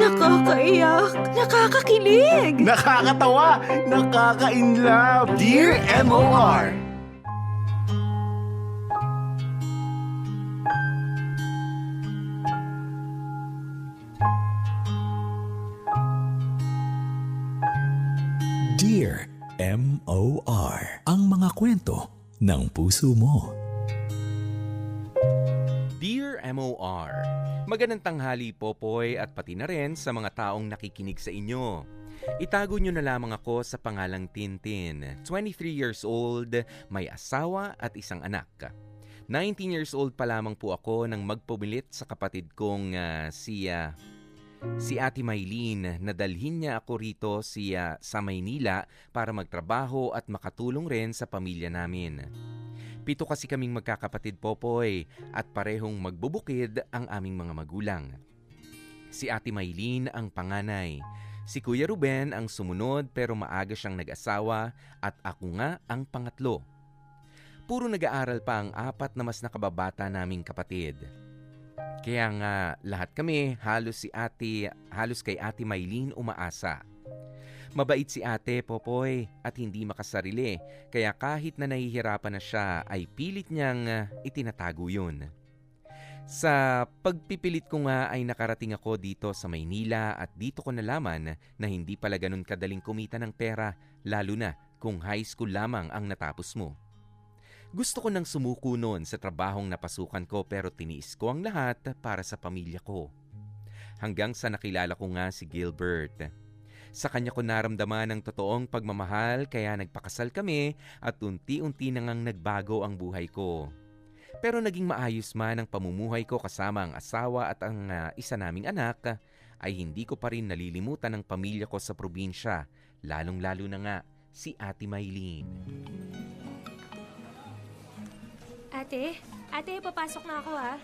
Nakakaiyak, nakakakilig. Nakakatawa, nakaka-inlove. Dear MOR. Dear MOR, ang mga kwento ng puso mo. Dear MOR, magandang tanghali Popoy at pati na rin sa mga taong nakikinig sa inyo. Itago nyo na lamang ako sa pangalang Tintin, 23 years old, may asawa at isang anak. 19 years old pa lamang po ako nang magpumilit sa kapatid kong si Ate Maylene na dalhin niya ako rito sa Maynila para magtrabaho at makatulong rin sa pamilya namin. 7 kasi kaming magkakapatid Popoy at parehong magbubukid ang aming mga magulang. Si Ate Maylene ang panganay. Si Kuya Ruben ang sumunod pero maaga siyang nag-asawa at ako nga ang pangatlo. Puro nag-aaral pa ang 4 na mas nakababata naming kapatid. Kaya nga lahat kami halos kay Ate Maylene umaasa. Mabait si ate Popoy at hindi makasarili kaya kahit na nahihirapan na siya ay pilit niyang itinatago yun. Sa pagpipilit ko nga ay nakarating ako dito sa Maynila at dito ko nalaman na hindi pala ganun kadaling kumita ng pera lalo na kung high school lamang ang natapos mo. Gusto ko nang sumuko noon sa trabahong napasukan ko pero tiniis ko ang lahat para sa pamilya ko. Hanggang sa nakilala ko nga si Gilbert. Sa kanya ko naramdaman ang totoong pagmamahal kaya nagpakasal kami at unti-unti na ngang nagbago ang buhay ko. Pero naging maayos man ang pamumuhay ko kasama ang asawa at ang isa naming anak ay hindi ko pa rin nalilimutan ang pamilya ko sa probinsya, lalong-lalo na nga si Ate Maylene. Ate, papasok na ako ha.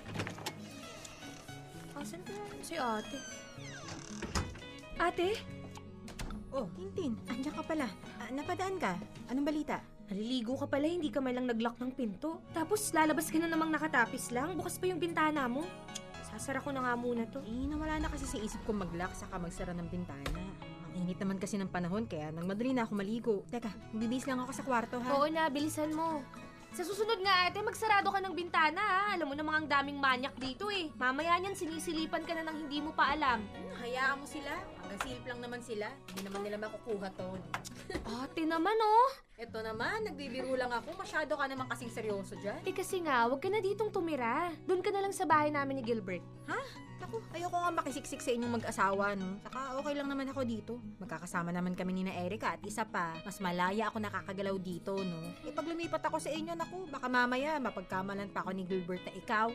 Asan ka si ate? Ate? Oh, Tintin, andiyan ka pala. Napadaan ka? Anong balita? Naliligo ka pala, hindi ka man lang nag-lock ng pinto. Tapos lalabas ka na namang nakatapis lang. Bukas pa yung bintana mo. Sasara ko na nga muna to. Nawala na kasi sa isip ko mag-lock saka magsara ng bintana. Ang init naman kasi ng panahon kaya nang madali na ako maligo. Teka, bibis lang ako sa kwarto ha. Oo na, bilisan mo. Sa susunod nga ate, magsarado ka ng bintana ha. Alam mo namang ang daming manyak dito eh. Mamaya niyan sinisilipan ka na ng hindi mo pa alam. Hayaan mo sila. Hanggang silip lang naman sila. Hindi naman nila makukuha to. Ate naman oh. Eto naman, nagbibiro lang ako. Masyado ka naman kasing seryoso dyan. Eh kasi nga, wag ka na ditong tumira. Doon ka na lang sa bahay namin ni Gilbert. Ako, ayoko nga makisiksik sa inyong mag-asawa, no? Saka okay lang naman ako dito. Magkakasama naman kami ni na Erica at isa pa, mas malaya ako nakakagalaw dito, no? Eh pag lumipat ako sa inyo, naku, baka mamaya mapagkamalan pa ako ni Gilbert na ikaw.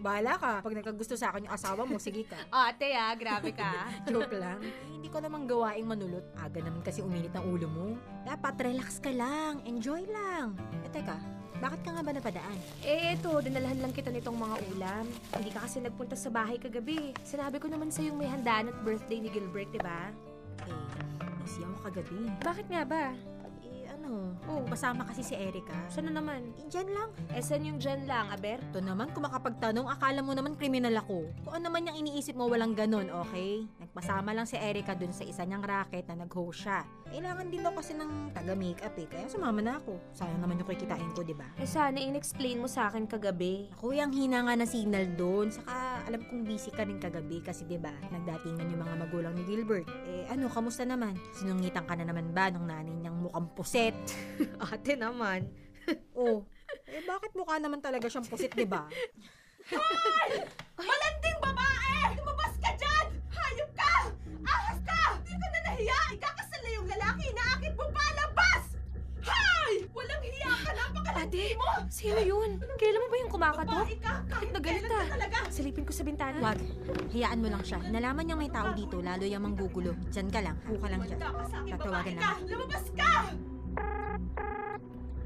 Bahala ka. Pag nagkagusto sa akin yung asawa mo, sige ka. Ate grabe ka. Joke lang. Hindi ko namang gawaing manulot. Aga naman kasi uminit ang ulo mo. Dapat relax ka lang. Enjoy lang. Teka, bakit ka nga ba napadaan? Eto, dinalahan lang kita nitong mga ulam. Hindi ka kasi nagpunta sa bahay kagabi. Sinabi ko naman sa'yong may handaan at birthday ni Gilbert, diba? Busy ako kagabi. Bakit nga ba? Kasama kasi si Erica. Saan na naman? Diyan lang. Saan yung dyan lang, Aber? Ito naman, kung makapagtanong, akala mo naman kriminal ako. Kung ano naman yung iniisip mo, walang ganun, okay? Nagpasama lang si Erica dun sa isa niyang racket na nag-host siya. Kailangan din daw kasi ng taga-makeup kaya sumama na ako. Sayang naman yung kikitain ko, diba? Sana in-explain mo sa akin kagabi. Ako yung hina nga na signal doon. Saka alam kong busy ka rin kagabi kasi 'di ba? Nagdatingan yung mga magulang ni Gilbert. Kamusta naman? Sinungitan ka na naman ba ng nanay niyang mukhang puset? Ate naman. Bakit mukha naman talaga siyang puset, 'di ba? Malanding babae! Lumabas ka dyan! Hayop ka! Ahas ka! Hindi ka na nahiya! Ikakasal na yung lalaki na akin mo palabas! Hay! Walang hiya ka! Napakalandi Ate, mo! sino yun? Kailan mo ba yung kumakatok? Babae ka! Bakit nagalit kailan ka? ka talaga! Silipin ko sa bintana. Wag. Hayaan mo lang siya. Nalaman niyang may tao dito, lalo yung manggugulo. Diyan ka lang. Huwag ka lang dyan. Wala ka sa akin, Tatawagan babae na. ka! Lumabas ka!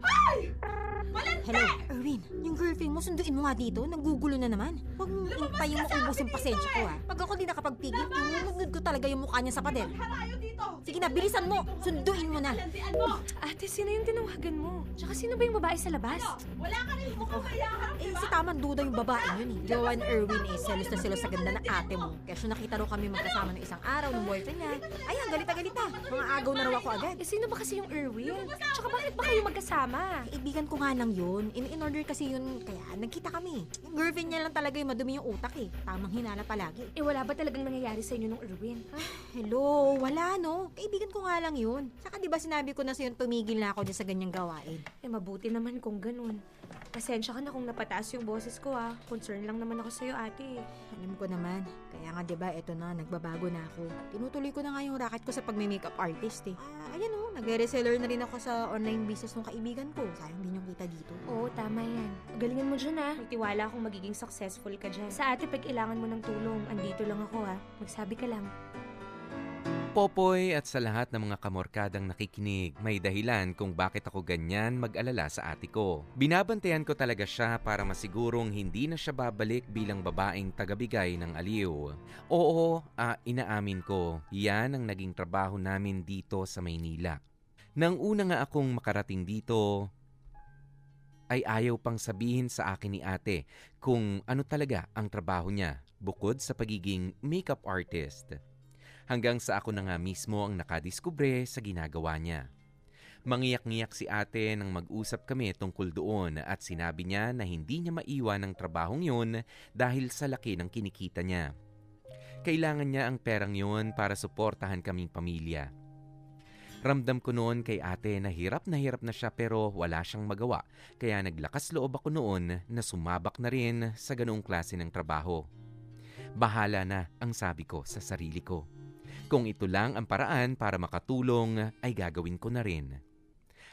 Hay! Malanding Hello, Erwin. Yung girlfriend mo, sunduin mo nga dito. Nagugulo na naman. Huwag mong intay yung maubos yung pasensya ko, ha. Pag ako di nakapagpigil, tinunod ko talaga yung mukha niya sa pader. Harayo dito! Sige na, bilisan mo. Sunduin mo na. Landian mo! Ate, sino yung tinawagan mo? Tsaka sino ba yung babae sa labas? Wala ka rin mukhang mayaharap, Eh, di ba? si Tamang duda yung babae yun, eh. Jowa ni Erwin, eh. Selos na selos sa ganda ng ate mo. Kaya siya nakita raw kami magkasama ng isang araw ng boyfriend niya. Ayan, galita-galita. Mga agaw na raw ako agad. Eh, sino ba kasi yung Erwin? Tsaka bakit ba kayo magkasama? Kaibigan ko nga lang yun. In-order kasi yun, kaya nagkita kami. Yung girlfriend niya lang talaga yung madumi yung utak, eh. Tamang hinala palagi. Eh, wala ba talagang nangyayari sa inyo nung Erwin? Hello, wala no. Kaibigan ko nga lang yun. Saka di ba sinabi ko na sa'yo tumigil na ako dyan sa ganyang gawain. Eh, mabuti naman kung ganun. Pasensya ka na kung napataas yung boses ko ah. Concern lang naman ako sa'yo, ate. Alam ko naman. Kaya nga di ba eto na, nagbabago na ako. Tinutuloy ko na nga yung racket ko sa pagme-makeup artist eh. Ayan oh, nagre-reseller na rin ako sa online business ng kaibigan ko. Sayang din yung kita dito. Oo, tama yan. Galingan mo dyan ah. May tiwala akong magiging successful ka dyan. Sa ate, pag kailangan mo ng tulong, andito lang ako ah. Magsabi ka lang. Popoy at sa lahat ng mga kamorkadang nakikinig, may dahilan kung bakit ako ganyan mag-alala sa ate ko. Binabantayan ko talaga siya para masigurong hindi na siya babalik bilang babaeng tagabigay ng aliw. Oo, inaamin ko, yan ang naging trabaho namin dito sa Maynila. Nang una nga akong makarating dito, ay ayaw pang sabihin sa akin ni ate kung ano talaga ang trabaho niya bukod sa pagiging makeup artist. Hanggang sa ako na nga mismo ang nakadiskubre sa ginagawa niya. Mangiyak-ngiyak si ate nang mag-usap kami tungkol doon at sinabi niya na hindi niya maiwan ang trabahong yun dahil sa laki ng kinikita niya. Kailangan niya ang perang yun para suportahan kaming pamilya. Ramdam ko noon kay ate na hirap na siya pero wala siyang magawa kaya naglakas loob ako noon na sumabak na rin sa ganoong klase ng trabaho. Bahala na ang sabi ko sa sarili ko. Kung ito lang ang paraan para makatulong, ay gagawin ko na rin.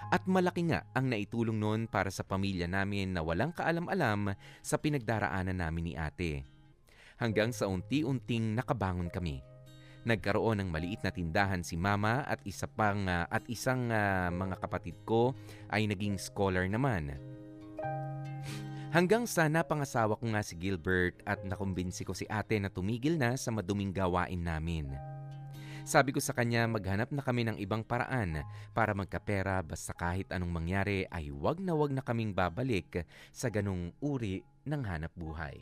At malaki nga ang naitulong noon para sa pamilya namin na walang kaalam-alam sa pinagdaraanan namin ni ate. Hanggang sa unti-unting nakabangon kami. Nagkaroon ng maliit na tindahan si mama at isang mga kapatid ko ay naging scholar naman. Hanggang sa napangasawa ko nga si Gilbert at nakumbinsi ko si ate na tumigil na sa maduming gawain namin. Sabi ko sa kanya maghanap na kami ng ibang paraan para magkapera basta kahit anong mangyari ay wag na kaming babalik sa ganung uri ng hanap buhay.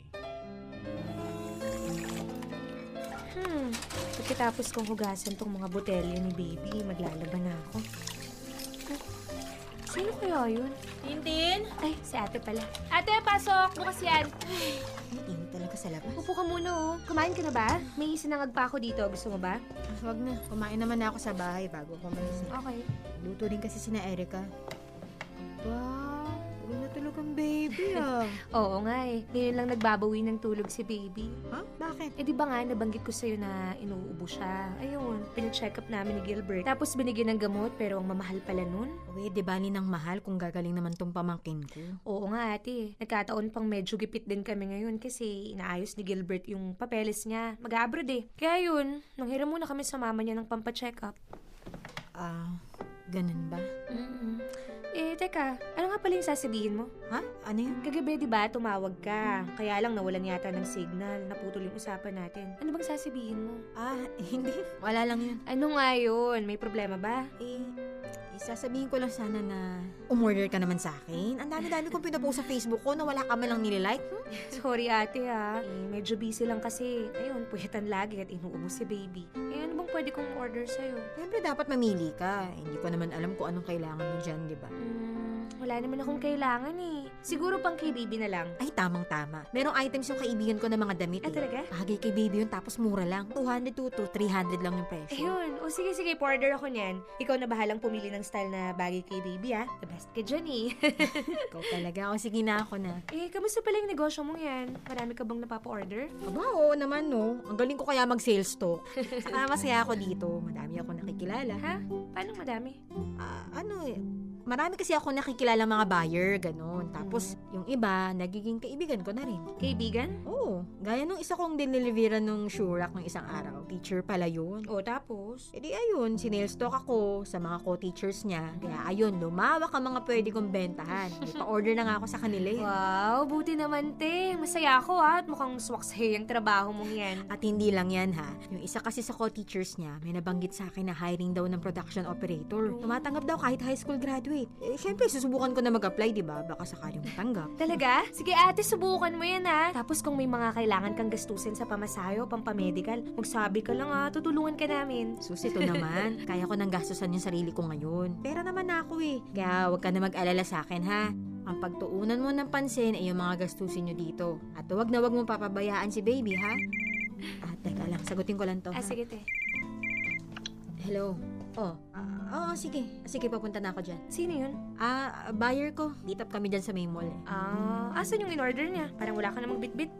Pagkatapos kong hugasan tong mga botelya ni baby, maglalaban na ako. Sino kaya yun? Tintin! Ay, si ate pala. Ate, pasok! Bukas yan! Ang init talaga sa labas. Upo ka muna oh. Kumain ka na ba? May isinangag pa ako dito. Gusto mo ba? Wag na, kumain naman ako sa bahay bago ako umalis. Okay. Luto din kasi sina Erica. Wow, tulog na tulog ang baby ah. Oo nga eh. Ngayon lang nagbabawi ng tulog si baby. Ha? Bakit? Eh di ba nga, nabanggit ko sa'yo na inuubo siya. Ayun, pinacheck up namin ni Gilbert. Tapos binigyan ng gamot pero ang mamahal pala nun. Uy, di bali ng mahal kung gagaling naman tong pamangkin ko. Oo nga ate, nagkataon pang medyo gipit din kami ngayon kasi inaayos ni Gilbert yung papeles niya. Mag-abroad eh. Kaya yun, nanghiram muna kami sa mama niya ng pampacheck up. Ganun ba? Eh, teka, ano nga pala yung sasabihin mo? Ha? Ano yun? Kagabi, di ba, tumawag ka. Kaya lang nawalan yata ng signal, naputol yung usapan natin. Ano bang sasabihin mo? Hindi. Wala lang yun. Ano nga yun? May problema ba? Sasabihin ko lang sana na umorder ka naman sa akin. Ang dami-dami kong pinapost sa Facebook ko na wala ka man lang nililike. Sorry ate ha. Medyo busy lang kasi. Ayun, puyetan lagi at inuubos si baby. Ano bang pwede kong order sa'yo? Siyempre dapat mamili ka. Hindi ko naman alam kung anong kailangan mo dyan, di ba? Wala naman akong kailangan eh. Siguro pang kay baby na lang. Ay, tamang-tama. Merong items yung kaibigan ko na mga damit Ah, talaga? Bagay kay baby yun, tapos mura lang. 200 to 300 lang yung presyo. Ayun. O sige, pa-order ako niyan. Ikaw na bahalang pumili ng style na bagay kay baby ha. The best ka dyan eh. Ikaw talaga. O sige na ako na. Kamusta pala yung negosyo mong yan? Marami ka bang napapa-order? Aba, oo naman no. Ang galing ko kaya mag-sales talk. Saka masaya ako dito. Madami ako nakikilala. Ha? Paano madami? marami kasi ako nakikilala mga buyer, ganun. Tapos, yung iba, nagiging kaibigan ko na rin. Kaibigan? Oo, gaya nung isa kong dineliveran nung Shurak ng isang araw. Teacher pala yun. O tapos? E di ayun, sinalestalk ako sa mga co-teachers niya. Kaya ayun, lumawak ang mga pwede kong bentahan. May pa-order na nga ako sa kanila eh. Wow, buti naman te. Masaya ako ha, at mukhang swaksay ang trabaho mong yan. At hindi lang yan ha. Yung isa kasi sa co-teachers niya, may nabanggit sa akin na hiring daw ng production operator. Tumatanggap daw kahit high school graduate. Eh, syempre, susubukan ko na mag-apply, di ba? Baka sakaling matanggap. Talaga? Sige ate, subukan mo yan ha. Tapos kung may mga kailangan kang gastusin sa pamasayo, pampamedical, magsabi ka lang ha, tutulungan ka namin. Sus, ito naman. Kaya ko nang gastusan yung sarili ko ngayon. Pera naman na ako eh. Kaya huwag ka na mag-alala sa akin ha. Ang pagtuunan mo ng pansin ay yung mga gastusin nyo dito. At huwag na huwag mong papabayaan si baby ha. Teka lang, sagutin ko lang to. Sige te. Hello. Oo, sige. Sige, papunta na ako dyan. Sino yun? Buyer ko. Meet up kami dyan sa may mall. Asan yung in-order niya? Parang wala ka namang bitbit.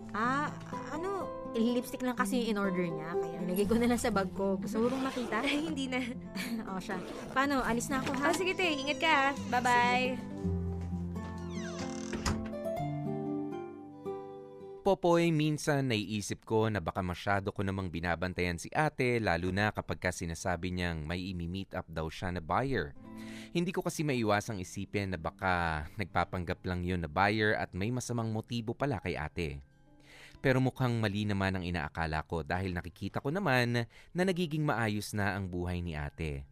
Lipstick lang kasi yung in-order niya. Kaya nilagay ko na lang sa bag ko. Gusto mo bang makita? Ay, hindi na. Oo siya. Paano? Alis na ako ha? Sige te, ingat ka ha. Bye-bye. Popoy, minsan naiisip ko na baka masyado ko namang binabantayan si ate, lalo na kapag ka sinasabi niyang may imi-meet up daw siya na buyer. Hindi ko kasi maiwasang isipin na baka nagpapanggap lang yun na buyer at may masamang motibo pala kay ate. Pero mukhang mali naman ang inaakala ko dahil nakikita ko naman na nagiging maayos na ang buhay ni ate.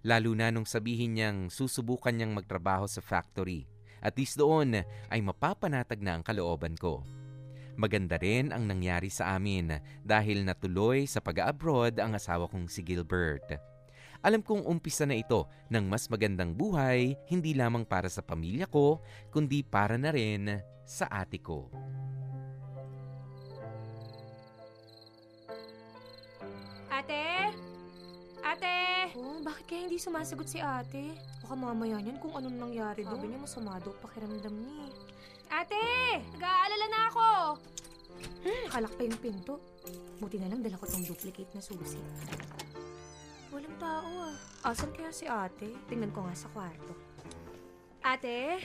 Lalo na nung sabihin niyang susubukan niyang magtrabaho sa factory. At least doon ay mapapanatag na ang kalooban ko. Maganda rin ang nangyari sa amin dahil natuloy sa pag-abroad ang asawa kong si Gilbert. Alam kong umpisa na ito ng mas magandang buhay, hindi lamang para sa pamilya ko, kundi para na rin sa ate ko. Ate? Ate? Oh, bakit kaya hindi sumasagot si ate? Baka mamaya niyan kung anong nangyari doon. Sabi niya masama daw pakiramdam niya. Ate! Nag-aalala na ako! Nakalak pa yung pinto. Buti na lang dala ko tong duplicate na susi. Walang tao ah. Asan kaya si ate? Tingnan ko nga sa kwarto. Ate?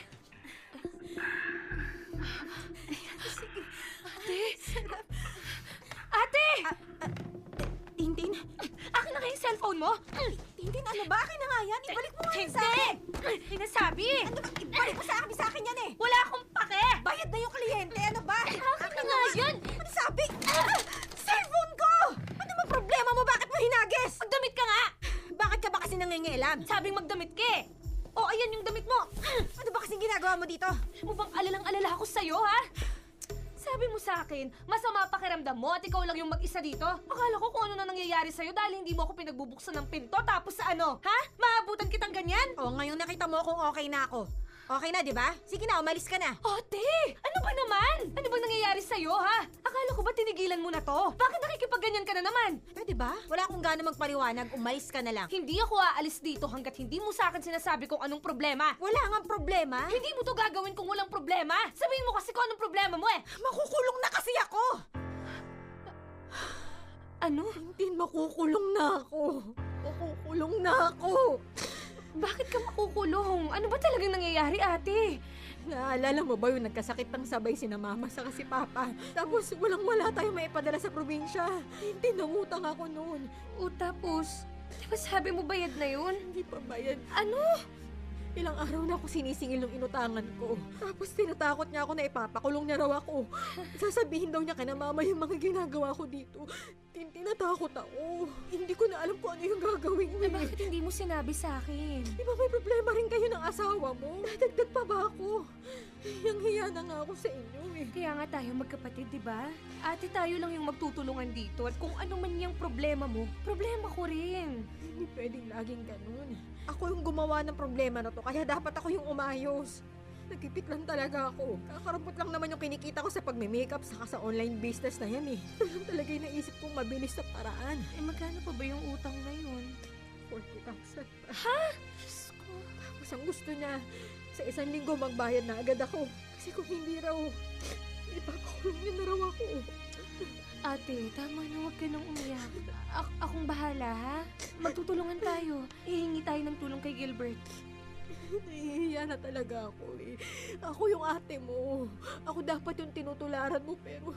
Ate? Ate! Tintin? Akin na nga yung cellphone mo? Tintin, ano ba? Akin na nga yan. Ibalik mo nga yan sa Hindi! akin. Sinasabi! Ano ba? Ibalik mo sa akin yan eh. Wala akong pake! Bayad na yung kliyente. Ano ba? Akin na nga yan! Ano sabi? Cellphone ko! Ano ba problema mo? Bakit mo hinagis? Magdamit ka nga! Bakit ka ba kasi nangingialam? Sabing magdamit ka eh! O, ayan yung damit mo! Ano ba kasing ginagawa mo dito? Mo bang alalang-alala ako sa'yo, ha? Sabi mo sa akin, masama pakiramdam mo at ikaw lang yung mag-isa dito? Akala ko kung ano na nangyayari sa'yo dahil hindi mo ako pinagbubuksan ng pinto tapos sa ano, ha? Maabutan kitang ganyan? Ngayong nakita mo kung okay na ako. Okay na, di ba? Sige na, umalis ka na. Ate! Ano ba naman? Ano bang nangyayari sa'yo, ha? Akala ko ba tinigilan mo na to? Bakit nakikipagganyan ka na naman? Pwede ba? Wala akong gana magpaliwanag, umalis ka na lang. Hindi ako aalis dito hanggat hindi mo sa akin sinasabi kung anong problema. Wala ngang problema. Hindi mo to gagawin kung walang problema. Sabihin mo kasi kung anong problema mo eh. Makukulong na kasi ako! Ano? Hindi, makukulong na ako. Makukulong na ako. Bakit ka makukulong? Ano ba talagang nangyayari, ate? Naalala mo ba yung nagkasakit ng sabay si na mama sa si papa? Tapos walang-wala tayo maipadala sa probinsya. Hindi, nangutang ako noon. O tapos, di ba sabi mo bayad na yun? Hindi pa bayad. Ano? Ilang araw na ako sinisingil ng inutangan ko. Tapos tinatakot niya ako na ipapakulong niya raw ako. Sasabihin daw niya kay na mama yung mga ginagawa ko dito. Tinatakot ako. Hindi ko na alam kung ano yung gagawin mo. Eh, bakit hindi mo sinabi sa akin? Di ba may problema rin kayo ng asawa mo? Dagdag pa ba ako? Hiyang-hiya na nga ako sa inyo eh. Kaya nga tayo magkapatid, di ba? Ate, tayo lang yung magtutulungan dito at kung ano man yung problema mo, problema ko rin. Hindi pwedeng laging ganun. Ako yung gumawa ng problema na to, kaya dapat ako yung umayos. Nagpipit lang talaga ako. Kakarampot lang naman yung kinikita ko sa pagme-makeup saka sa online business na yan eh. Ito talaga yung naisip kong mabilis na paraan. Eh, magkano pa ba yung utang na yun? 40,000 pa. Ha? Diyos ko. Tapos ang gusto niya, sa 1 linggo magbayad na agad ako. Kasi kung hindi raw, ipapakulong niya na raw ako. Ate, tama na, huwag ka nang umiyak. Akong bahala, ha? Magtutulungan tayo. Ihingi tayo ng tulong kay Gilbert. Nahihiya na talaga ako eh. Ako yung ate mo. Ako dapat yung tinutularan mo pero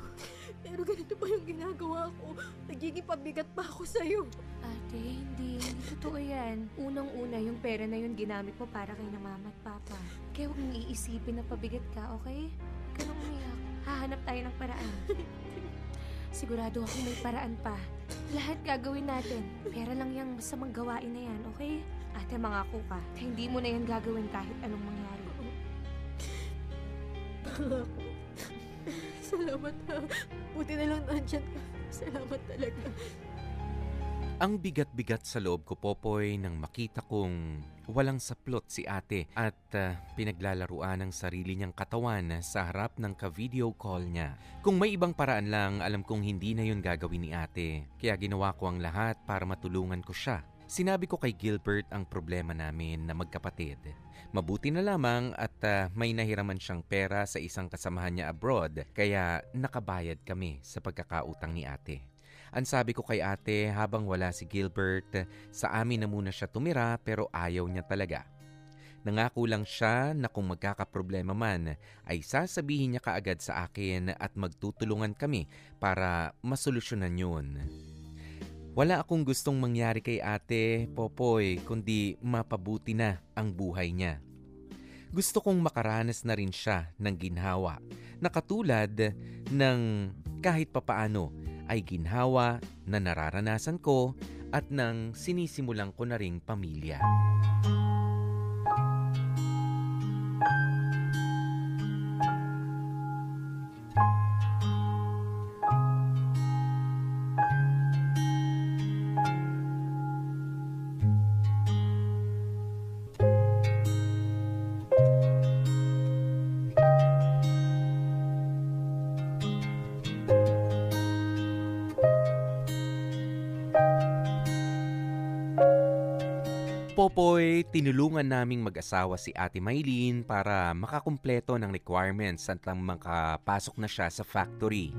ganito pa yung ginagawa ko. Nagiging pabigat pa ako sa'yo. Ate, hindi totoo yan. Unang-una, yung pera na yun ginamit mo para kay na mama at papa. Kaya huwag mong iisipin na pabigat ka, okay? Huwag ka nang umiyak. Hahanap tayo ng paraan. Sigurado ako may paraan pa. Lahat gagawin natin. Pera lang yung masamang gawain na yan, okay? Ate, mangako ka. Hindi mo na yan gagawin kahit anong mangyari. Salamat ha. Buti na lang nandyan ka. Salamat talaga. Ang bigat-bigat sa loob ko, Popoy, nang makita kong walang saplot si ate at pinaglalaruan ang sarili niyang katawan sa harap ng ka-video call niya. Kung may ibang paraan lang, alam kong hindi na yun gagawin ni ate. Kaya ginawa ko ang lahat para matulungan ko siya. Sinabi ko kay Gilbert ang problema namin na magkapatid. Mabuti na lamang at may nahiraman siyang pera sa isang kasamahan niya abroad, kaya nakabayad kami sa pagkakautang ni ate. Ang sabi ko kay ate, habang wala si Gilbert, sa amin na muna siya tumira pero ayaw niya talaga. Nangako lang siya na kung magkakaproblema man ay sasabihin niya kaagad sa akin at magtutulungan kami para masolusyonan yun. Wala akong gustong mangyari kay ate, Popoy, kundi mapabuti na ang buhay niya. Gusto kong makaranas na rin siya ng ginhawa na katulad ng kahit papaano ay ginhawa na nararanasan ko at ng sinisimulan ko na ring pamilya. Popoy, tinulungan naming mag-asawa si Ate Maylene para makakumpleto ng requirements at lang makapasok na siya sa factory.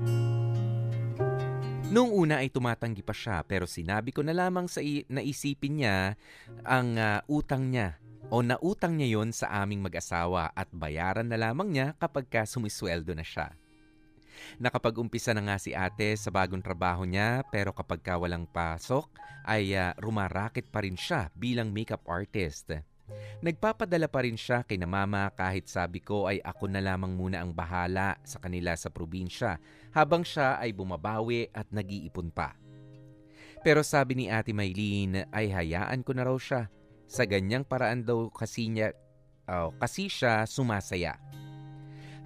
Noong una ay tumatanggi pa siya pero sinabi ko na lamang sa naisipin niya ang utang niya o nautang niya yon sa aming mag-asawa at bayaran na lamang niya kapag sumisweldo na siya. Nakapag-umpisa na nga si ate sa bagong trabaho niya pero kapag walang pasok ay rumaraket pa rin siya bilang makeup artist. Nagpapadala pa rin siya kay na mama kahit sabi ko ay ako na lamang muna ang bahala sa kanila sa probinsya habang siya ay bumabawi at nag-iipon pa. Pero sabi ni Ate Maylene ay hayaan ko na raw siya. Sa ganyang paraan daw kasi siya sumasaya.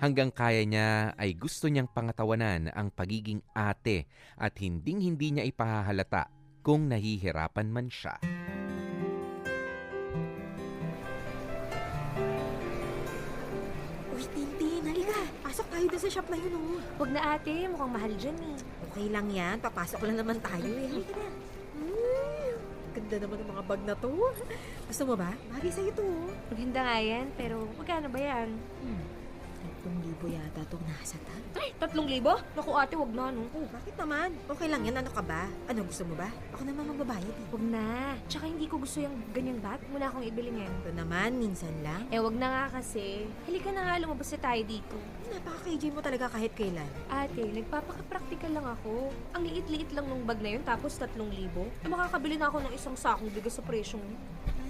Hanggang kaya niya ay gusto niyang pangatawanan ang pagiging ate at hinding-hindi niya ipahahalata kung nahihirapan man siya. Uy, Tintin, halika. Pasok tayo doon sa shop na yun, oh. Huwag na ate, mukhang mahal dyan eh. Okay lang yan. Papasok lang naman tayo eh. Halika na. Ganda naman ng mga bag na to. Gusto mo ba? Bagay sa'yo to. Maganda nga yan, pero magkano ba yan? 3,000 yata itong nasa tag. Ay, 3,000? Naku ate, wag na no. Oh, bakit naman? Okay lang yan. Ano ka ba? Ano, gusto mo ba? Ako naman magbabayad eh. Wag na. Tsaka hindi ko gusto yung ganyang bag. Muna akong ibili ngayon. Ito naman, minsan lang. Eh, wag na nga kasi. Halika na nga, lumabas na tayo dito. Napaka-KJ mo talaga kahit kailan. Ate, nagpapaka-practical lang ako. Ang liit-liit lang nung bag na yun, tapos 3,000. Eh, makakabili na ako ng isang sakong bigas sa presyong yun.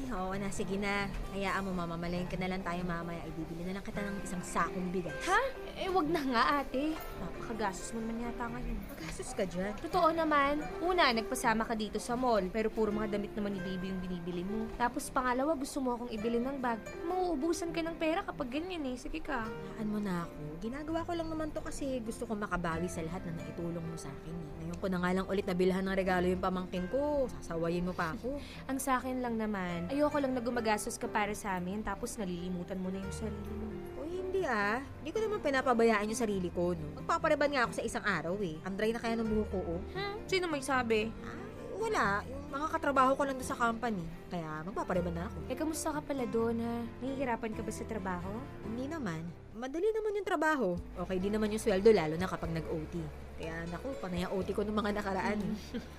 Ay, oo na. Sige na. Hayaan mo, mamamalayan ka na lang tayo mamaya. Ay, bibili na lang kita ng isang sakong bigas. Ha? Eh, wag na nga ate. Napakagastos mo naman yata ngayon. Magastos ka dyan. Totoo naman. Una, nagpasama ka dito sa mall, pero puro mga damit naman ni baby yung binibili mo. Tapos pangalawa, gusto mo akong ibili ng bag. Mauubusan ka ng pera kapag ganyan eh. Sige ka. Hayaan mo na ako. Ginagawa ko lang naman to kasi gusto ko makabawi sa lahat na naitulong mo sa akin. Eh. Ngayon ko na nga lang ulit nabilhan ng regalo yung pamangkin ko. Sasawayin mo pa ako. Ang sa akin lang naman, ayoko lang na gumagastos ka para sa amin, tapos nalilimutan mo na yung sarili mo. O hindi ah. Hindi ko naman pinapabayaan yung sarili ko, no? Magpapariban nga ako sa isang araw eh. Ang dry na kaya ng buhok ko, oh. Sino may sabi? Ah, wala. Yung mga katrabaho ko lang doon sa company. Kaya magpapariban na ako. Eh, kamusta ka pala doon, ha? Nahihirapan ka ba sa trabaho? Hindi naman. Madali naman yung trabaho. Okay din naman yung sweldo lalo na kapag nag-OT. Kaya naku, panay ang OT ko ng mga nakaraan.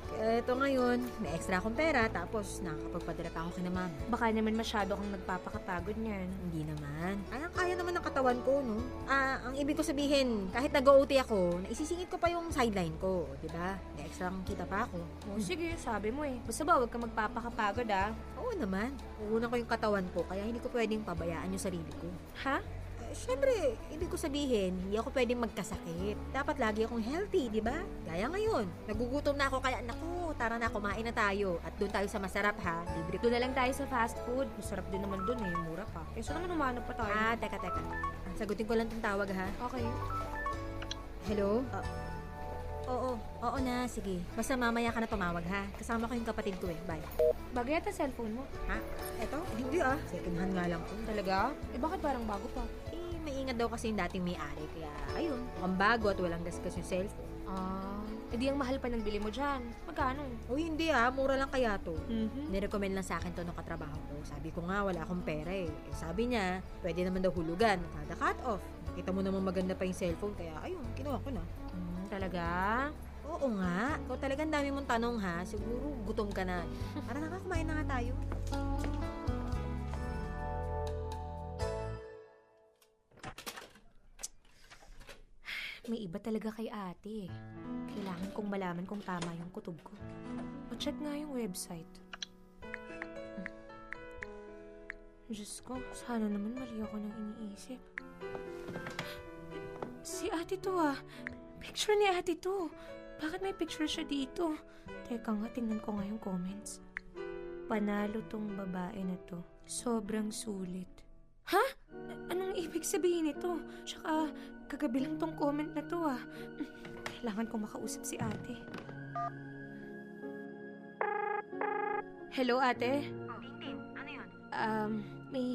Kaya ito ngayon, may extra akong pera, tapos nakakapagpadala pa ako kina mama. Baka naman masyado kang nagpapakapagod niyan. Hindi naman. Kaya naman ng katawan ko, no? Ang ibig ko sabihin, kahit nag-OT ako, naisisingit ko pa yung sideline ko, di ba? May extra akong kita pa ako. O sige, sabi mo eh. Basta ba, huwag ka magpapakapagod ah. Oo naman. Uunan ko yung katawan ko, kaya hindi ko pwedeng pabayaan yung sarili ko. Ha? Siyempre, ibig ko sabihin, hindi ako pwedeng magkasakit. Dapat lagi akong healthy, di ba? Gaya ngayon, nagugutom na ako kaya, naku, tara na, kumain na tayo. At doon tayo sa masarap ha, libre ko. Doon na lang tayo sa fast food. Masarap din naman doon eh, mura pa. Kesa naman humanap pa tayo. Teka. Sagutin ko lang tong tawag ha. Okay. Hello? Oo na, sige. Basta mamaya ka na tumawag ha. Kasama ko yung kapatid ko eh. Bye. Bagay yata cellphone mo. Ha? Eto? Hindi second hand nga lang po. Talaga? Eh bakit parang bago pa? Maingat daw kasi yung dating may-ari. Kaya, ayun, mukhang bago at walang gasgas yung cellphone. Edi ang mahal pa ng bili mo dyan. Magkano? Hindi mura lang kaya to. Mm-hmm. Nirecommend lang sa akin to nung katrabaho ko. Sabi ko nga, wala akong pera eh. Sabi niya, pwede naman daw hulugan, kada cut off. Kita mo naman maganda pa yung cellphone, kaya ayun, kinuha ko na. Talaga? Oo nga. Ikaw talagang dami mong tanong ha. Siguro gutom ka na. Tara na nga, kumain na nga tayo. May iba talaga kay ate. Kailangan kong malaman kung tama yung kutob ko. Pa-check nga yung website. Diyos ko, sana naman mali ako nang iniisip. Si ate to ah. Picture ni ate to. Bakit may picture siya dito? Teka nga, tingnan ko nga yung comments. Panalo tong babae na to. Sobrang sulit. Ha? Anong ibig sabihin nito? Tsaka, kagabi lang tong comment na to ah. Kailangan ko makausap si ate. Hello, ate? Tintin, ano yun? May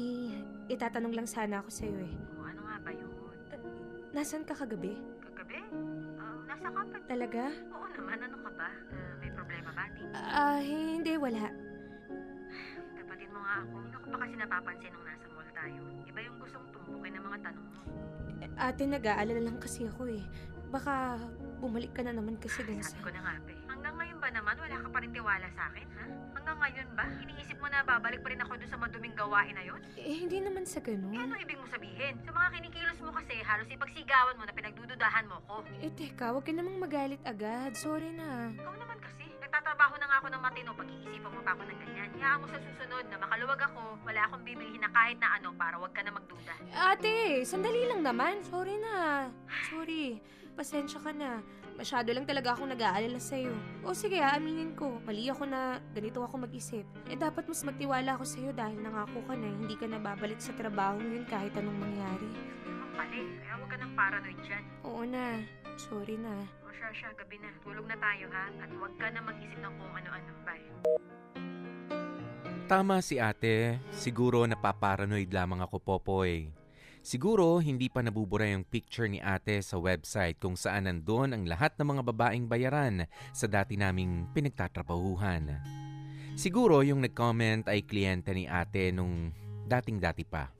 itatanong lang sana ako sa'yo eh. Ano nga ba yun? Nasaan ka kagabi? Kagabi? Nasa kapatid. Talaga? Oo naman, ano ka ba? May problema ba, Tintin? Hindi, wala. Kapatid mo nga ako. Hindi ko pa kasi napapansin nung nasa mall tayo. Iba yung gustong tumbukin ng mga tanong mo. Ate, nag-aalala lang kasi ako eh. Baka bumalik ka na naman kasi dun sa... Sabi ko na nga, pe. Hanggang ngayon ba naman, wala ka pa rin tiwala sa akin, ha? Hanggang ngayon ba? Iniisip mo na babalik pa rin ako doon sa maduming gawain na yun? Hindi naman sa ganun. Ano ibig mo sabihin? Sa mga kinikilos mo kasi, halos ipagsigawan mo na pinagdududahan mo ko. Teka, huwag ka namang magalit agad. Sorry na. Ikaw naman kasi. Nagtatrabaho na nga ako ng matino, pag-iisipan mo pa ako ng ganyan. Hayaan mo sa susunod na makaluwag ako, wala akong bibilihin na kahit na ano para wag ka na magduda. Ate, sandali lang naman. Sorry na. Sorry. Pasensya ka na. Masyado lang talaga akong nag-aalala sa'yo. O sige, aaminin ko. Mali ako na ganito ako mag-isip. Dapat mas magtiwala ako sa'yo dahil nangako ka na hindi ka na babalik sa trabaho yun kahit anong mangyari. Pali, kaya wag ka ng paranoid dyan. Oo na. Sorry na. O siya, gabi na. Tulog na tayo ha, at wag ka na mag-isip ng kung ano-ano. Bye. Tama si ate. Siguro napaparanoid lamang ako, Popoy. Siguro hindi pa nabubura yung picture ni ate sa website kung saan nandun ang lahat ng mga babaeng bayaran sa dati naming pinagtatrabahuhan. Siguro yung nag-comment ay kliyente ni ate nung dating-dati pa.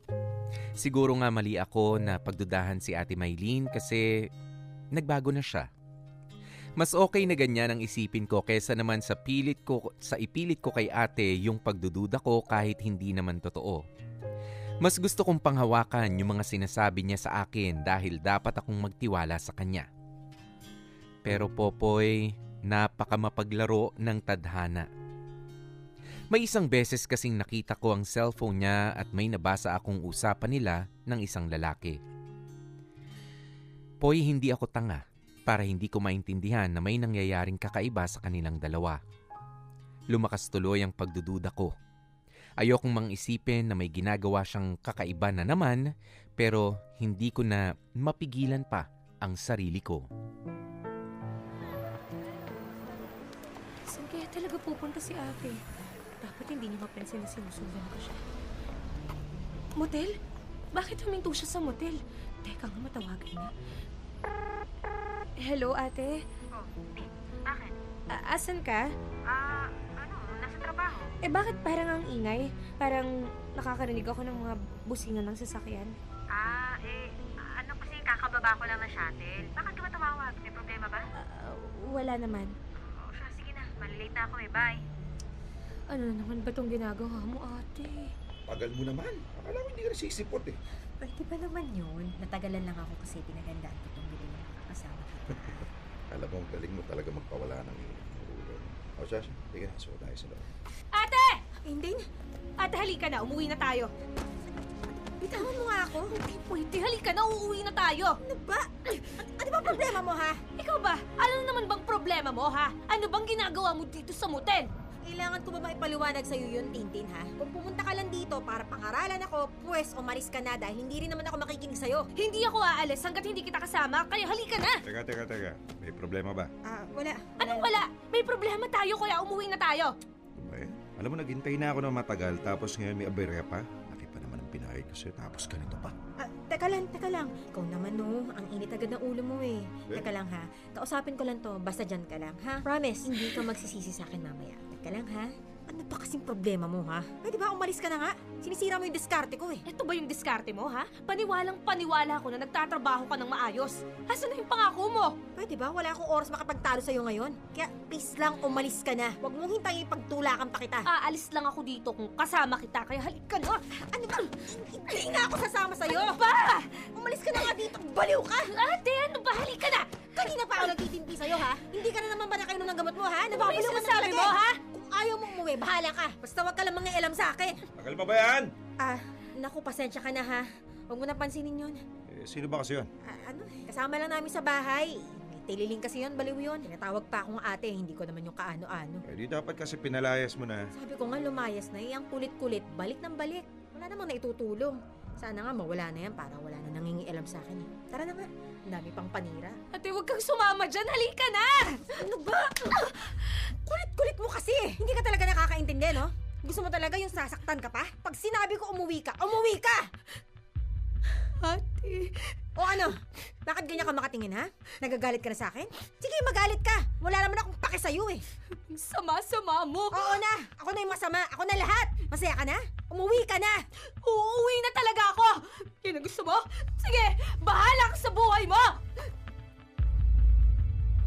Siguro nga mali ako na pagdudahan si Ate Maylene kasi nagbago na siya. Mas okay na ganyan ang isipin ko kesa naman sa ipilit ko kay ate yung pagdududa ko kahit hindi naman totoo. Mas gusto kong panghawakan yung mga sinasabi niya sa akin dahil dapat akong magtiwala sa kanya. Pero Popoy, napakamapaglaro ng tadhana. May isang beses kasing nakita ko ang cellphone niya at may nabasa akong usapan nila ng isang lalaki. Poy, hindi ako tanga para hindi ko maintindihan na may nangyayaring kakaiba sa kanilang dalawa. Lumakas tuloy ang pagdududa ko. Ayokong mang-isipin na may ginagawa siyang kakaiba na naman pero hindi ko na mapigilan pa ang sarili ko. Saan kaya talaga pupunta si ate? Dapat hindi niya mapansin na sinusundan ko siya. Motel? Bakit huminto siya sa motel? Teka nga, matawagan na. Hello, ate? Oh, bakit? Asan ka? Nasa trabaho. Bakit parang ang ingay? Parang nakakarinig ako ng mga busina ng sasakyan. Kasi kakababa Bababa ko lang ng shuttle. Bakit ka ba tumawag? May problema ba? Wala naman. Oo, siya. Sige na. Malilate na ako eh. Bye. Ano na naman ba tong ginagawa mo, ate? Tagal mo naman. Akala ko hindi ka nasisipot eh. Pwede ba naman yun? Natagalan lang ako kasi pinagandaan ko itong bilhin ng makakasama kita. Alam mo, ang galing mo talaga magpawala ng ulo. O siya, sige na. So tayo sa loob. Ate! Hindi. Ate, halika na. Umuwi na tayo. Bitawan mo nga ako. Hindi pwede. Halika na. Uuwi na tayo. Ano ba? Ano ba problema mo, ha? Ikaw ba? Ano naman bang problema mo, ha? Ano bang ginagawa mo dito sa motel? Kailangan ko ba maipaliwanag sa'yo yun, Tintin, ha? Kung pumunta ka lang dito para pangaralan ako, pues umalis ka na dahil hindi rin naman ako makikinig sa'yo. Hindi ako aalis hanggat hindi kita kasama, kaya halika na! Teka. May problema ba? Wala. Anong wala? May problema tayo kaya umuwi na tayo. Ay, alam mo, naghintay na ako ng matagal tapos ngayon may aberya pa. Laki pa naman ang pinahid ko sa'yo tapos ganito pa. Teka lang. Ikaw naman, no. Ang init agad ng ulo mo, eh. Teka lang, ha. Kausapin ko lang to. Basta dyan ka lang, ha? Promise, hindi ka magsisisi sa akin mamaya. Teka lang, ha. Ano ba kasing problema mo, ha? Pwede ba umalis ka na nga? Sinisira mo yung diskarte ko, eh. Ito ba yung diskarte mo, ha? Paniwalang-paniwala ko na nagtatrabaho ka ng maayos. Asan na yung pangako mo? Pwede ba? Wala akong oras makapagtalo sa'yo ngayon. Kaya please lang, umalis ka na. Huwag mong hintayin pagtulakan pa kita. Aalis lang ako dito kung kasama kita, kaya halika na! Ano ba? Hindi nga ako sasama sa'yo. Ano ba? Umalis ka na nga dito. Baliw ka! Ate, ano ba? Halika na! Kanina pa ako nagtitimpi sa'yo, ha? Hindi ka na naman ba nakainom ng gamot mo, ha? Ano ba Nababaliw yung ka na sinasabi talaga, mo, eh. ha? Kung ayaw mong umuwi, bahala ka. Basta wag ka lang mga elam sa akin. Tagal pa ba yan? Naku, pasensya ka na, ha? Huwag mo na pansinin yun. Sino ba kasi yun? Kasama lang namin sa bahay. May tililing kasi yun, baliw yun. Tinatawag pa akong ate, hindi ko naman yung kaano-ano. Di dapat kasi pinalayas mo na. Sabi ko nga, lumayas na ang kulit-kulit, balik ng balik. Wala namang naitutulong. Sana nga mawala na yan para wala na nangingialam sa akin. Tara na nga, ang dami pang panira. Ate, huwag kang sumama dyan. Halika na! Ano ba? Kulit-kulit mo kasi. Hindi ka talaga nakakaintindi, no? Gusto mo talaga yung sasaktan ka pa? Pag sinabi ko umuwi ka, umuwi ka! Ate... O ano? Bakit ganyan ka makatingin, ha? Nagagalit ka na sa akin? Sige, magalit ka. Wala naman akong pake sa'yo, eh. Sama-sama mo! Oo na! Ako na yung masama. Ako na lahat. Masaya ka na? Umuwi ka na! Uuwi na talaga ako! Yan ang gusto mo? Sige, bahala ka sa buhay mo!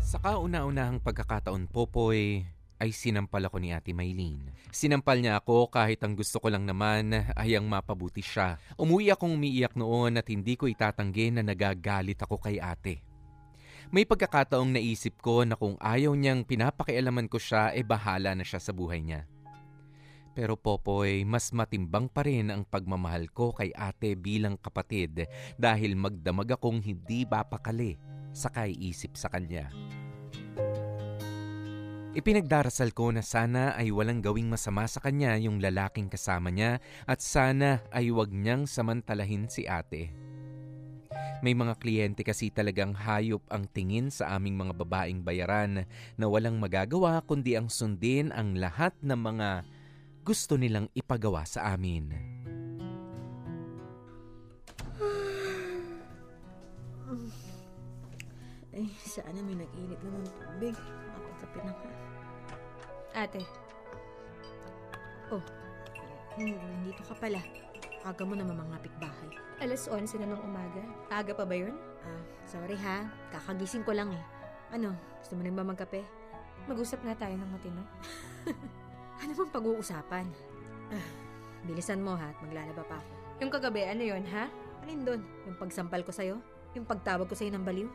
Sa kauna-unahang pagkakataon, Popoy, ay sinampal ako ni Ate Maylene. Sinampal niya ako kahit ang gusto ko lang naman ay ang mapabuti siya. Umuwi akong umiiyak noon at hindi ko itatanggi na nagagalit ako kay ate. May pagkakataong naisip ko na kung ayaw niyang pinapakialaman ko siya, bahala na siya sa buhay niya. Pero Popoy, mas matimbang pa rin ang pagmamahal ko kay ate bilang kapatid dahil magdamag akong hindi papakali sa kaiisip sa kanya. Ipinagdarasal ko na sana ay walang gawing masama sa kanya yung lalaking kasama niya at sana ay wag niyang samantalahin si ate. May mga kliyente kasi talagang hayop ang tingin sa aming mga babaeng bayaran na walang magagawa kundi ang sundin ang lahat ng mga gusto nilang ipagawa sa amin. Ay, sana may nag-init na ng tubig. Kapagkape na ka. Ate, Nandito ka pala. Aga mo na mamangapit bahay. 11:00 na ng umaga. Aga pa ba yun? Sorry ha. Kakagising ko lang eh. Ano, gusto mo rin ba magkape? Mag-usap nga tayo ng matino. Ano bang pag-uusapan? Bilisan mo ha at maglalaba pa ako. Yung kagabi, ano yun, ha? Alin doon? Yung pagsampal ko sa'yo? Yung pagtawag ko sa'yo ng baliw?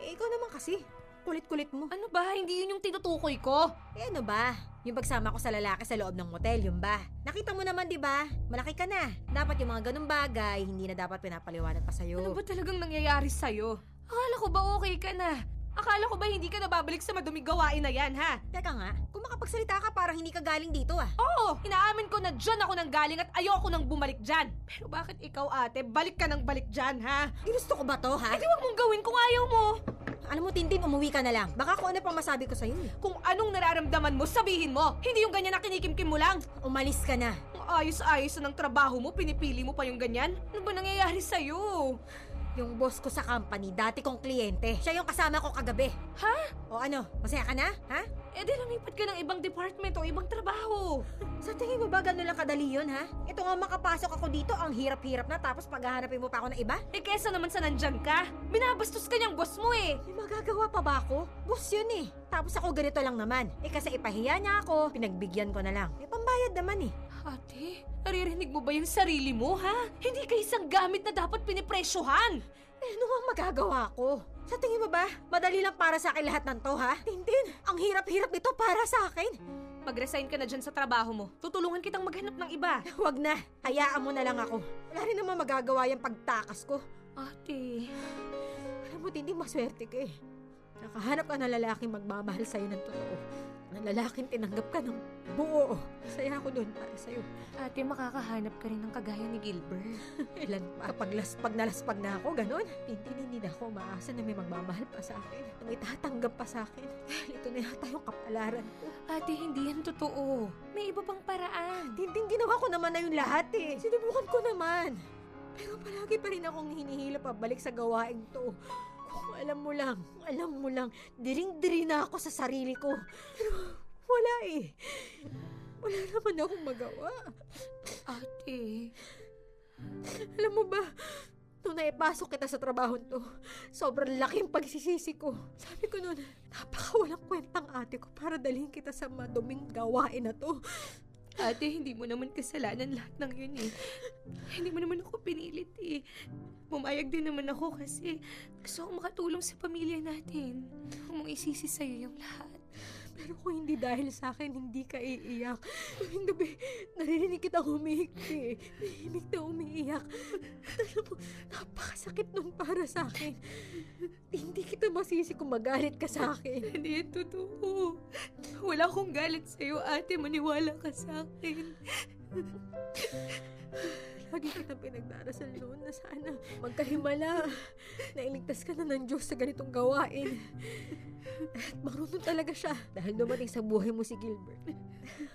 Ikaw naman kasi. Kulit-kulit mo. Ano ba? Hindi yun yung tinutukoy ko. Ano ba? Yung pagsama ko sa lalaki sa loob ng motel, yun ba? Nakita mo naman, di ba? Malaki ka na. Dapat yung mga ganung bagay, hindi na dapat pinapaliwanag pa sa'yo. Ano ba talagang nangyayari sa'yo? Akala ko ba okay ka na? Akala ko ba hindi ka nababalik sa maduming gawain na yan, ha? Teka nga, kung makapagsalita ka parang hindi ka galing dito ah. Oo, inaamin ko na dyan ako nang galing at ayoko nang bumalik dyan. Pero bakit ikaw, ate, balik ka nang balik dyan, ha? Ginusto ko ba to, ha? Eh di wag mong gawin kung ayaw mo. Alam mo, Tintin, umuwi ka na lang. Baka kung ano pang masabi ko sa'yo eh. Kung anong nararamdaman mo, sabihin mo. Hindi yung ganyan na kinikimkim mo lang. Umalis ka na. Ang ayos-ayos na ng trabaho mo, pinipili mo pa yung ganyan? Ano ba nangyayari sa'yo? Yung boss ko sa company, dati kong kliyente. Siya yung kasama ko kagabi. Ha? O ano, masaya ka na? Ha? Eh di lumipat ka ng ibang department o ibang trabaho. Sa tingin mo ba gano'n lang kadali yun, ha? Ito nga makapasok ako dito, ang hirap-hirap na, tapos paghahanapin mo pa ako ng iba? Eh kesa naman sa nandyan ka, binabastos ka niyang boss mo eh. May magagawa pa ba ako? Boss yun eh. Tapos ako ganito lang naman. Eh kasi ipahiya niya ako, pinagbigyan ko na lang. May pambayad naman eh. Ate, naririnig mo ba yung sarili mo, ha? Hindi ka isang gamit na dapat pinipresyohan. Eh, ano nga magagawa ko? Sa tingin mo ba, madali lang para sa akin lahat ng to, ha? Tintin, ang hirap-hirap nito para sa akin. Mag-resign ka na dyan sa trabaho mo. Tutulungan kitang maghanap ng iba. Huwag na, hayaan mo na lang ako. Wala rin naman magagawa yung pagtakas ko. Ate, Alam mo, Tintin, maswerte ka eh. Nakahanap ka ng lalaking magmamahal sa'yo ng totoo. Ng lalaking tinanggap ka ng buo. Masaya ako doon para sa'yo. ate makakahanap ka rin ng kagaya ni Gilbert. Ilan pa? Kapag nalaspag na ako, ganun. Tintin, hindi na ako umaasa na may magmamahal pa sa akin. Na may tatanggap pa sa akin. Dahil ito na yata yung kapalaran ko. Ate, hindi yan totoo. May iba pang paraan. Tintin, ginawa ko naman na yung lahat eh. Sinubukan ko naman. Pero palagi pa rin akong hinihila pabalik sa gawaing to. Kung alam mo lang, diring-diri na ako sa sarili ko. Pero wala eh. Wala naman akong magawa. Ate, Alam mo ba, nung naipasok kita sa trabaho to, sobrang laking pagsisisi ko. Sabi ko noon, napakawalang kwentang ate ko para dalhin kita sa maduming gawain na to. ate, hindi mo naman kasalanan lahat ng yun eh. Hindi mo naman ako pinilit eh. Pumayag din naman ako kasi gusto kong makatulong sa pamilya natin. Huwag mong isisi sa'yo yung lahat. Pero kung hindi dahil sa akin, hindi ka iiyak. Tuwing gabi, naririnig kita humihikti. Nahimik na umiiyak. At alam mo, napakasakit nun para sa akin. Hindi kita masisi kung magalit ka sa akin. Hindi yan totoo. Wala akong galit sa'yo, ate. Maniwala ka sa akin. Lagi kitang pinagdarasal noon na sana magkahimala. Nailigtas ka na ng Diyos sa ganitong gawain. At marunong talaga siya. Dahil dumating sa buhay mo si Gilbert.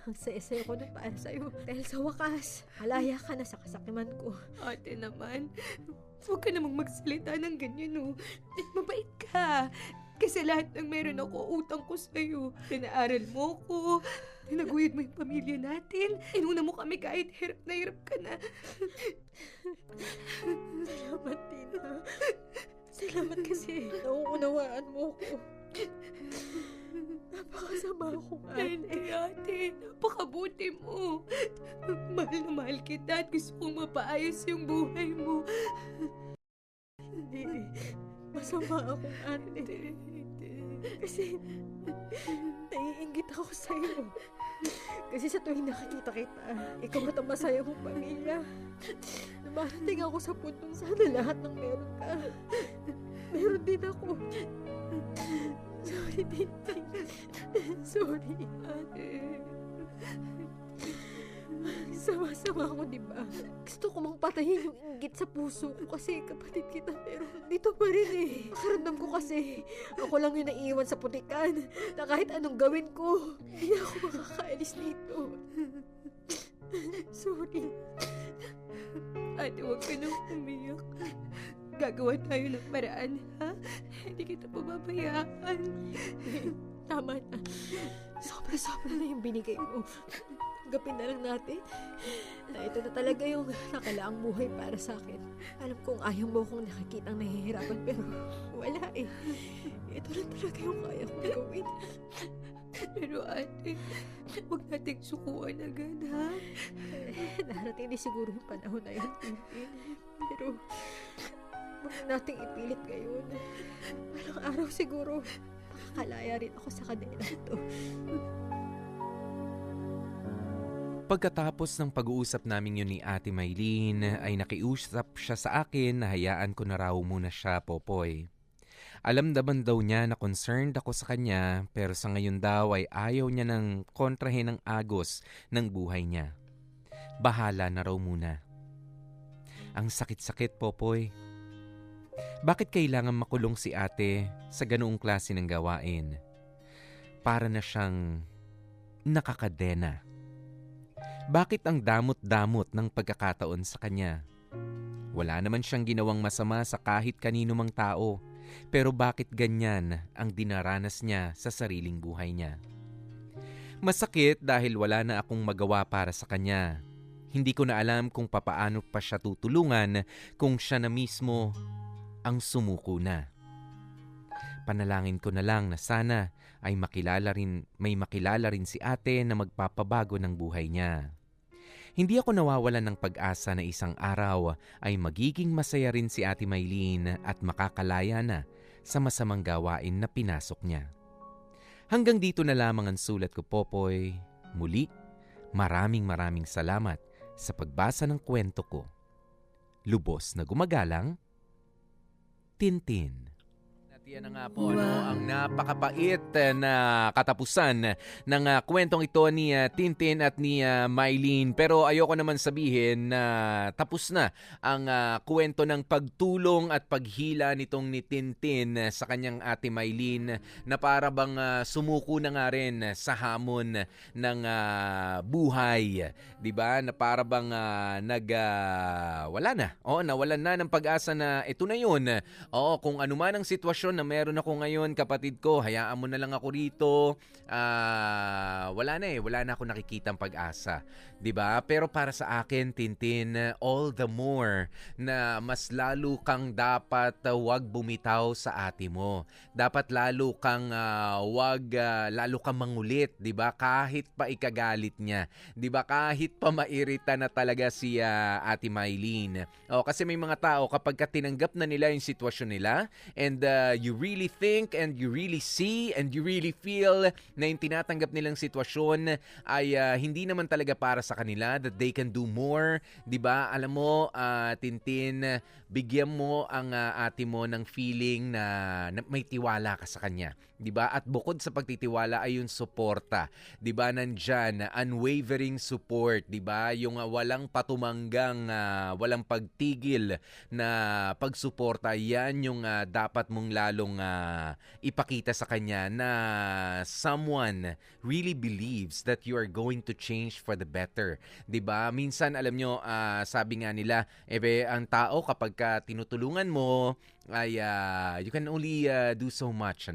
Ang saya-saya ko nun para sa'yo. Dahil sa wakas, malaya ka na sa kasakiman ko. Ate naman, huwag ka namang magsalita ng ganyan, oh. Mabait ka. Kasi lahat ng meron ako, utang ko sa'yo. Pinaaral mo ko. Tinaguyod mo yung pamilya natin. Inuna mo kami kahit hirap na hirap ka na. Salamat, Tina. Salamat kasi nauunawaan mo ko. Napakasama akong Hindi, ate. Napakabuti mo. Mahal na mahal kita at gusto kong mapaayos yung buhay mo. Hindi. Masama akong ate. Kasi naiinggit ako sa'yo. Kasi sa tuwing nakikita kita, ikaw at ang masaya mong pamilya. Namarating ako sa puntong sana lahat ng meron ka. Meron din ako. Sorry, Tintin. Sorry, ate. Sama-sama ako, di ba? Gusto ko mang patayin yung inggit sa puso ko kasi kapatid kita, pero dito pa rin eh. Pakiramdam ko kasi ako lang yung naiiwan sa putikan na kahit anong gawin ko, hindi ako makakaalis dito. Sorry. Ate, huwag ka nang umiyak. Gagawa tayo ng paraan, ha? Hindi kita pababayaan. Tama na. Sobra-sobra na yung binigay mo. Gapin na lang natin na ito na talaga yung nakalaang buhay para sa akin. Alam kong ayaw mo kong nakikitang nahihirapan pero wala eh. Ito lang talaga yung kaya kong gawin. Pero ate, huwag nating sukuan agad, ha? Darating din siguro yung panahon na yun, Tintin. Pero huwag na nating ipilit ngayon. Walang araw siguro makakalaya rin ako sa kanila to. Pagkatapos ng pag-uusap namin yun ni Ate Maylene, ay nakiusap siya sa akin na hayaan ko na raw muna siya, Popoy. Alam naman daw niya na concerned ako sa kanya, pero sa ngayon daw ay ayaw niya ng kontrahin ng agos ng buhay niya. Bahala na raw muna. Ang sakit-sakit, Popoy. Bakit kailangan makulong si ate sa ganoong klase ng gawain? Para na siyang nakakadena. Bakit ang damot-damot ng pagkakataon sa kanya? Wala naman siyang ginawang masama sa kahit kanino mang tao, pero bakit ganyan ang dinaranas niya sa sariling buhay niya? Masakit dahil wala na akong magawa para sa kanya. Hindi ko na alam kung papaano pa siya tutulungan kung siya na mismo ang sumuko na. Panalangin ko na lang na sana ay may makilala rin si ate na magpapabago ng buhay niya. Hindi ako nawawalan ng pag-asa na isang araw ay magiging masaya rin si Ate Maylene at makakalaya na sa masamang gawain na pinasok niya. Hanggang dito na lamang ang sulat ko, Popoy. Muli, maraming salamat sa pagbasa ng kwento ko. Lubos na gumagalang, Tintin. Yan na nga po ang napakapait na katapusan ng kwentong ito ni Tintin at ni Maylene. Pero ayoko naman sabihin na tapos na ang kwento ng pagtulong at paghila nitong ni Tintin sa kanyang Ate Maylene na para bang sumuko na nga rin sa hamon ng buhay. 'Di ba? Na para bang wala na. Nawalan na ng pag-asa na ito na 'yun. Kung ano man ang sitwasyon na meron ako ngayon, kapatid ko, hayaan mo na lang ako rito. Wala na ako nakikitang pag-asa. 'Di ba? Pero para sa akin, Tintin, all the more na mas lalo kang dapat wag bumitaw sa ate mo. Dapat lalo kang lalo kang mangulit, 'di ba? Kahit pa ikagalit niya. 'Di ba? Kahit pa mairita na talaga si Ate Maylene. Kasi may mga tao kapag tinanggap na nila yung sitwasyon nila and you really think and you really see and you really feel na yung tinatanggap nilang sitwasyon ay hindi naman talaga para sa kanila, that they can do more. 'Di ba? Alam mo, Tintin, bigyan mo ang ate mo ng feeling na may tiwala ka sa kanya. 'Di ba? At bukod sa pagtitiwala ay yung suporta. 'Di ba? Nandyan, unwavering support, 'di ba? Yung walang patumanggang, walang pagtigil na pagsuporta, yan yung dapat mong lalong ipakita sa kanya na someone really believes that you are going to change for the better. 'Di ba? Minsan alam nyo, sabi nga nila, ang tao kapag tinutulungan mo ay you can only do so much,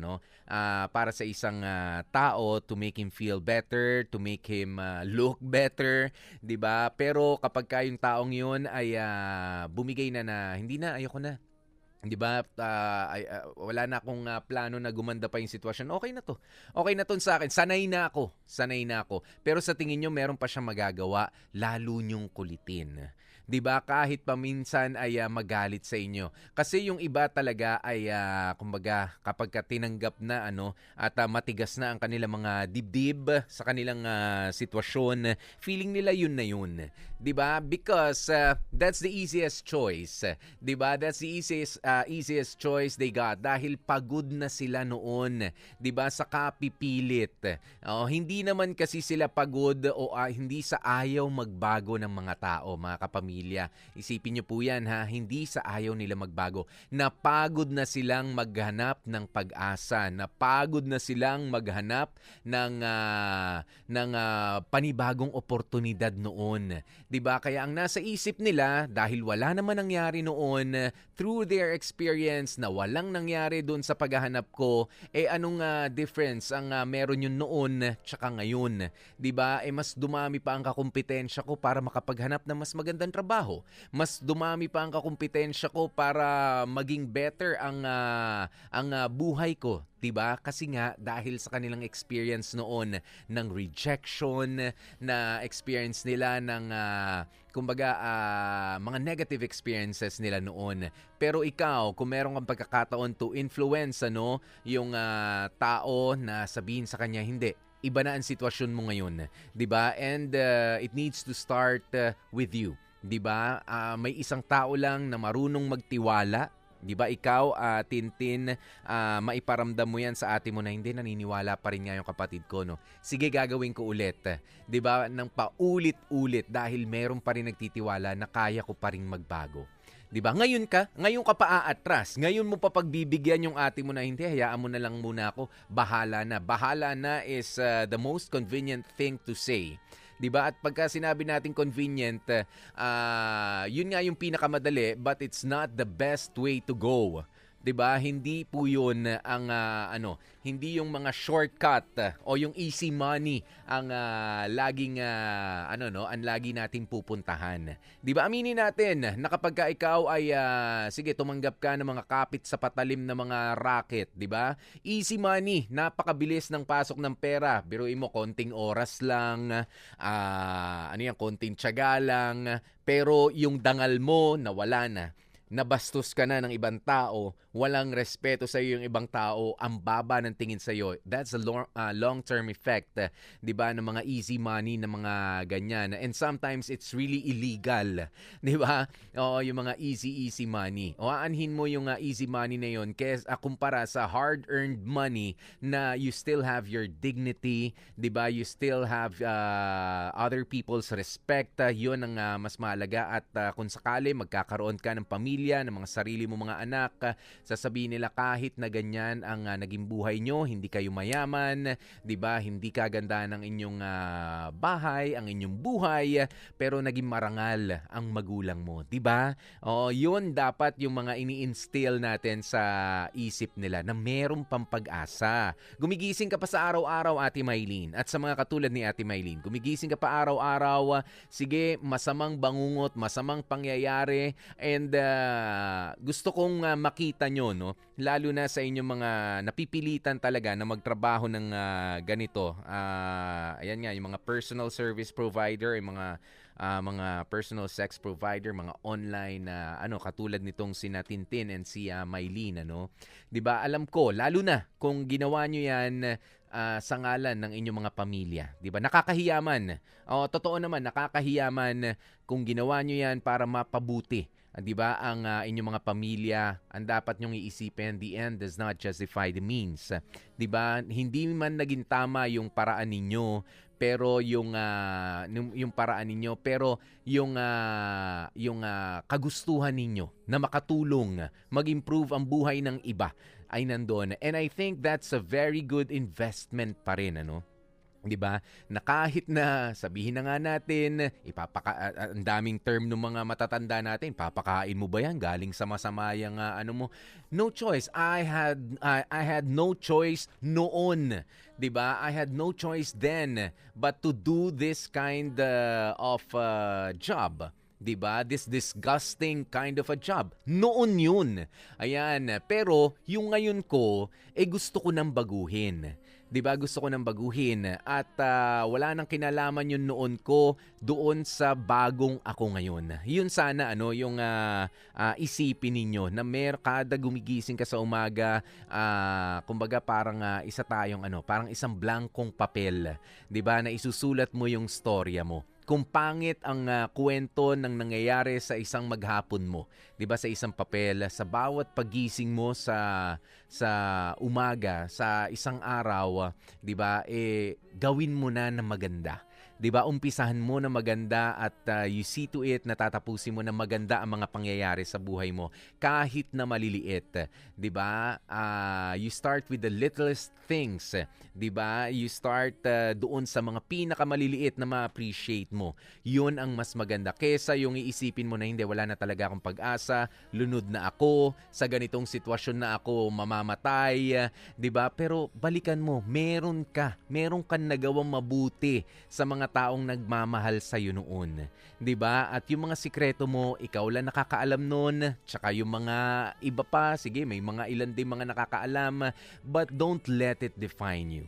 para sa isang tao, to make him feel better, to make him look better, 'di ba? Pero kapag yung taong 'yun ay bumigay na hindi na, ayoko na. 'Di ba? Wala na akong plano na gumanda pa yung sitwasyon. Okay na to. Okay na to sa akin. Sanay na ako. Pero sa tingin nyo, meron pa siyang magagawa, lalo nyong kulitin. 'Di ba? Kahit paminsan ay magalit sa inyo. Kasi yung iba talaga ay kumbaga kapag tinanggap na at matigas na ang kanilang mga dibdib sa kanilang sitwasyon, feeling nila yun na yun. 'Di ba? Because that's the easiest choice. 'Di ba? That's the easiest choice they got dahil pagod na sila noon. 'Di ba? Sa kapipilit. Hindi naman kasi sila pagod o hindi sa ayaw magbago ng mga tao, mga kapamilya. Isipin niyo po yan, hindi sa ayaw nila magbago. Napagod na silang maghanap ng pag-asa. Napagod na silang maghanap ng panibagong oportunidad noon. 'Di ba? Kaya ang nasa isip nila, dahil wala naman nangyari noon, through their experience na walang nangyari doon sa paghahanap ko, anong difference ang meron yun noon tsaka ngayon? 'Di ba? Mas dumami pa ang kakumpetensya ko para makapaghanap ng mas magandang trabaho. Mas dumami pa ang kakumpetensya ko para maging better ang buhay ko. 'Di ba? Kasi nga dahil sa kanilang experience noon ng rejection, na experience nila ng mga negative experiences nila noon. Pero ikaw, kung meron kang pagkakataon to influence yung tao na sabihin sa kanya hindi, iba na ang sitwasyon mo ngayon, 'di ba? And it needs to start with you. 'Di ba? May isang tao lang na marunong magtiwala. 'Di ba? Ikaw, Tintin, maiparamdam mo 'yan sa ate mo na hindi naniniwala pa rin nga yung kapatid ko, Sige, gagawin ko ulit. 'Di ba? Nang paulit-ulit dahil meron pa rin nagtitiwala na kaya ko pa rin magbago. 'Di ba? Ngayon ka pa aatras. Ngayon mo pa pagbibigyan yung ate mo na hindi, hayaan mo na lang muna ako. Bahala na. Bahala na is the most convenient thing to say. 'Di ba? At pagka sinabi natin convenient, yun nga yung pinakamadali, but it's not the best way to go. 'di ba? Hindi po 'yun ang hindi yung mga shortcut o yung easy money ang laging ang lagi nating pupuntahan. 'Di ba? Aminin natin na kapag ka ikaw ay sige, tumanggap ka ng mga kapit sa patalim na mga racket, 'di ba? Easy money, napakabilis ng pasok ng pera. Biruin mo, konting oras lang, konting tiyaga lang, pero yung dangal mo nawala na. Nabastos ka na ng ibang tao, walang respeto sa iyo yung ibang tao, ang baba ng tingin sa iyo. That's a long-term effect, 'di ba, ng mga easy money na mga ganyan. And sometimes it's really illegal, 'di ba? O yung mga easy money. O aanhin mo yung easy money na yon kaysa kumpara sa hard-earned money na you still have your dignity, 'di ba? You still have other people's respect. Yun ang mas mahalaga at kung sakali magkakaroon ka ng pamilya, ng mga sarili mo mga anak, sasabihin nila kahit na ganyan ang naging buhay nyo, hindi kayo mayaman, 'di ba? Hindi kaganda ng inyong bahay, ang inyong buhay, pero naging marangal ang magulang mo, 'di ba? Oo, 'yun dapat yung mga ini-instill natin sa isip nila na merong pang pag-asa. Gumigising ka pa sa araw-araw, Ate Maylene, at sa mga katulad ni Ate Maylene, gumigising ka pa araw-araw, sige, masamang bangungot, masamang pangyayari, and gusto kong makita nyo, no? Lalo na sa inyong mga napipilitan talaga na magtrabaho ng ganito. Ayan nga, yung mga personal service provider, yung mga personal sex provider, mga online na katulad nitong si Tintin and si Maylene, 'Di ba? Alam ko, lalo na kung ginawa nyo 'yan sa ngalan ng inyong mga pamilya, 'di ba? Nakakahiyaman. Totoo naman, nakakahiyaman kung ginawa nyo 'yan para mapabuti. 'Di ba? Ang inyong mga pamilya, ang dapat nyong iisipin, the end does not justify the means. 'Di ba? Hindi man naging tama yung paraan ninyo, pero yung paraan ninyo, pero yung kagustuhan ninyo na makatulong, mag-improve ang buhay ng iba ay nandoon. And I think that's a very good investment pa rin, 'di ba? Na kahit na sabihin na nga natin, ang daming term ng mga matatanda natin, papakain mo ba 'yan galing sa masama yung mo? No choice. I had no choice noon, 'di ba? I had no choice then but to do this kind of job. 'Di ba? This disgusting kind of a job. Noon 'yun. Ayan, pero yung ngayon ko gusto ko nang baguhin. 'Di ba? Gusto ko nang baguhin at wala nang kinalaman yung noon ko doon sa bagong ako ngayon. Yun sana yung isipin ninyo na kada gumigising ka sa umaga, kumbaga parang isa tayong parang isang blankong papel, 'di ba? Na isusulat mo yung storya mo. Kung pangit ang kwento ng nangyayari sa isang maghapon mo, 'di ba, sa isang papel, sa bawat pagising mo sa umaga, sa isang araw, 'di ba, gawin mo na maganda. 'Di ba? Umpisahan mo na maganda at you see to it na tatapusin mo na maganda ang mga pangyayari sa buhay mo kahit na maliliit. 'Di ba? You start with the littlest things. 'Di ba? You start doon sa mga pinakamaliliit na ma-appreciate mo. 'Yun ang mas maganda kaysa yung iisipin mo na hindi, wala na talaga akong pag-asa, lunod na ako, sa ganitong sitwasyon na ako mamamatay, 'di ba? Pero balikan mo, meron kang nagawang mabuti sa mga taong nagmamahal sa iyo noon, 'di ba? At yung mga sikreto mo, ikaw lang nakakaalam noon, tsaka yung mga iba pa, sige, may mga ilan din mga nakakaalam, but don't let it define you.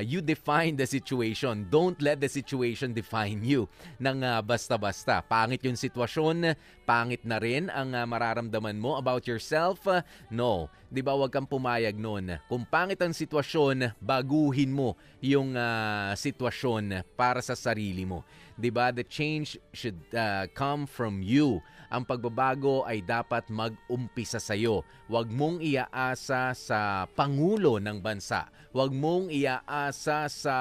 You define the situation. Don't let the situation define you nang basta-basta. Pangit yung sitwasyon, pangit na rin ang mararamdaman mo about yourself. No, 'di ba? Huwag kang pumayag noon. Kung pangit ang sitwasyon, baguhin mo yung sitwasyon para sa sarili mo. 'Di ba? The change should come from you. Ang pagbabago ay dapat mag-umpisa sa iyo. Huwag mong iaasa sa pangulo ng bansa. Huwag mong iaasa sa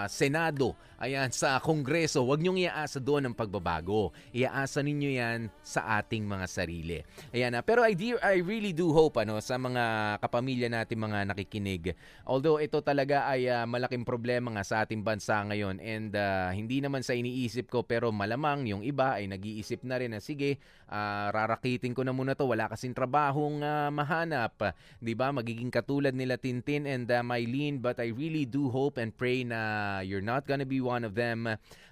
Senado, ayan, sa Kongreso. Huwag niyong iaasa doon ang pagbabago. Iaasa ninyo yan sa ating mga sarili. Ayan, pero I really do hope sa mga kapamilya natin mga nakikinig. Although ito talaga ay malaking problema nga sa ating bansa ngayon, and hindi naman sa iniisip ko, pero malamang yung iba ay nag-iisip na rin na sige, rarakitin ko na muna to, wala kasing trabahong mahanap, 'di ba? Magiging katulad nila Tintin and Mylene, but I really do hope and pray na you're not gonna be one of them.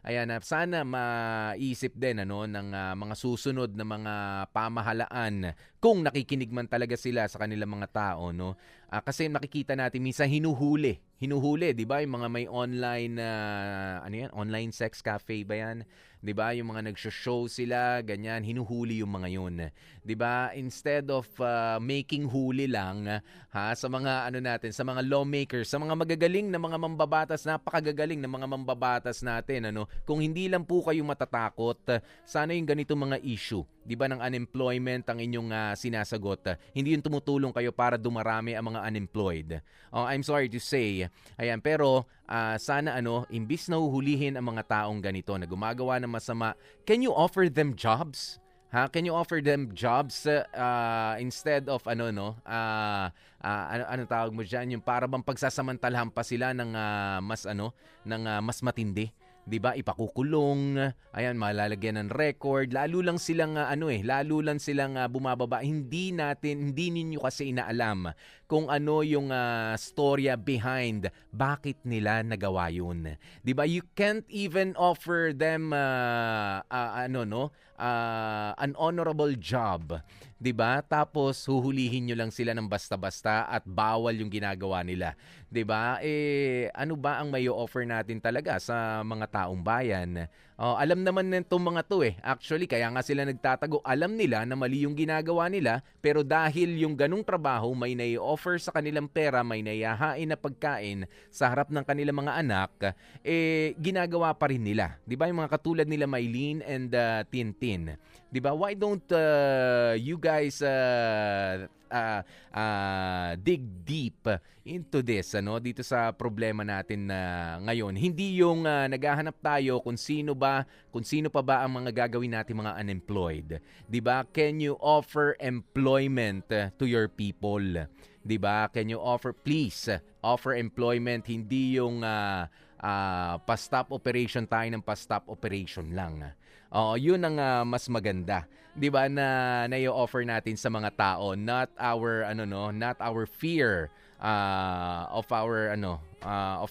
Ayan, sana maisip din ng mga susunod na mga pamahalaan kung nakikinig man talaga sila sa kanilang mga tao, no? Kasi nakikita natin minsan hinuhuli, 'di ba? Yung mga may online online sex cafe ba 'yan? 'Di ba? Yung mga nagsho-show sila, ganyan, hinuhuli yung mga 'yun. 'Di ba? Instead of making huli lang sa mga natin, sa mga lawmakers, sa mga magagaling na mga mambabatas, napakagagaling na mga mambabatas natin, kung hindi lang po kayo matatakot, sana yung ganitong mga issue, 'di ba, ng unemployment ang inyong sinasagot. Hindi yung tumutulong kayo para dumarami ang mga unemployed. I'm sorry to say. Ayan, pero sana imbis na huhulihin ang mga taong ganito na gumagawa ng masama, can you offer them jobs? Can you offer them jobs instead of ano tawag mo diyan, yung para bang pagsasamantalahan pa sila ng mas matindi? 'Di ba? Ipakukulong, ayan, malalagyan ng record, lalo lang silang bumababa. Hindi ninyo kasi inaalam kung ano yung storya behind bakit nila nagawa yun. 'Di ba? You can't even offer them an honorable job. 'Di ba? Tapos huhulihin nyo lang sila ng basta-basta at bawal yung ginagawa nila. 'Di ba? Ano ba ang may offer natin talaga sa mga taong bayan? Alam naman nitong mga to Actually, kaya nga sila nagtatago. Alam nila na mali yung ginagawa nila, pero dahil yung ganung trabaho may nai-offer sa kanilang pera, may naihahain na pagkain sa harap ng kanilang mga anak, ginagawa pa rin nila. 'Di ba? Yung mga katulad nila Mylene and Tintin. 'Di ba? Why don't you guys dig deep into this dito sa problema natin ngayon? Hindi yung naghahanap tayo kung sino pa ba ang mga gagawin natin mga unemployed. 'Di ba? Can you offer employment to your people? 'Di ba? Can you please offer employment, hindi yung pa-stop operation tayo ng pa-stop operation lang. Yun ang mas maganda, 'di ba, na i-offer natin sa mga tao, not our fear of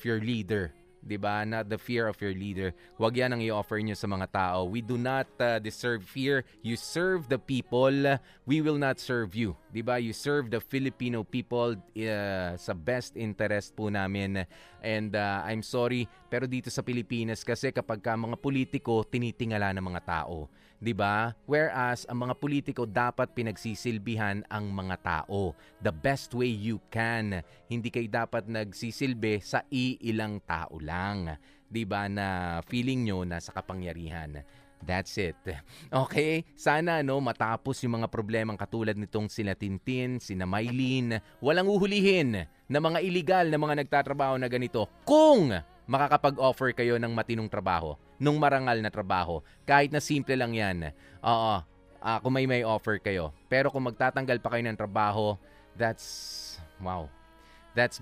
your leader, 'di ba? Not the fear of your leader. Huwag 'yan ang i-offer niyo sa mga tao. We do not deserve fear. You serve the people, we will not serve you. 'Di ba? You serve the Filipino people sa best interest po namin. And I'm sorry, pero dito sa Pilipinas kasi kapag mga politiko tinitingala ng mga tao, 'di ba? Whereas ang mga politiko dapat pinagsisilbihan ang mga tao the best way you can. Hindi kayo dapat nagsisilbi sa iilang tao lang, 'di ba, na feeling nyo nasa kapangyarihan. That's it. Okay? Sana matapos yung mga problemang katulad nitong sina Tintin, sina Mylene, walang uhulihin na mga illegal na mga nagtatrabaho na ganito kung makakapag-offer kayo ng matinong trabaho, nung marangal na trabaho. Kahit na simple lang yan. Kung may offer kayo. Pero kung magtatanggal pa kayo ng trabaho, that's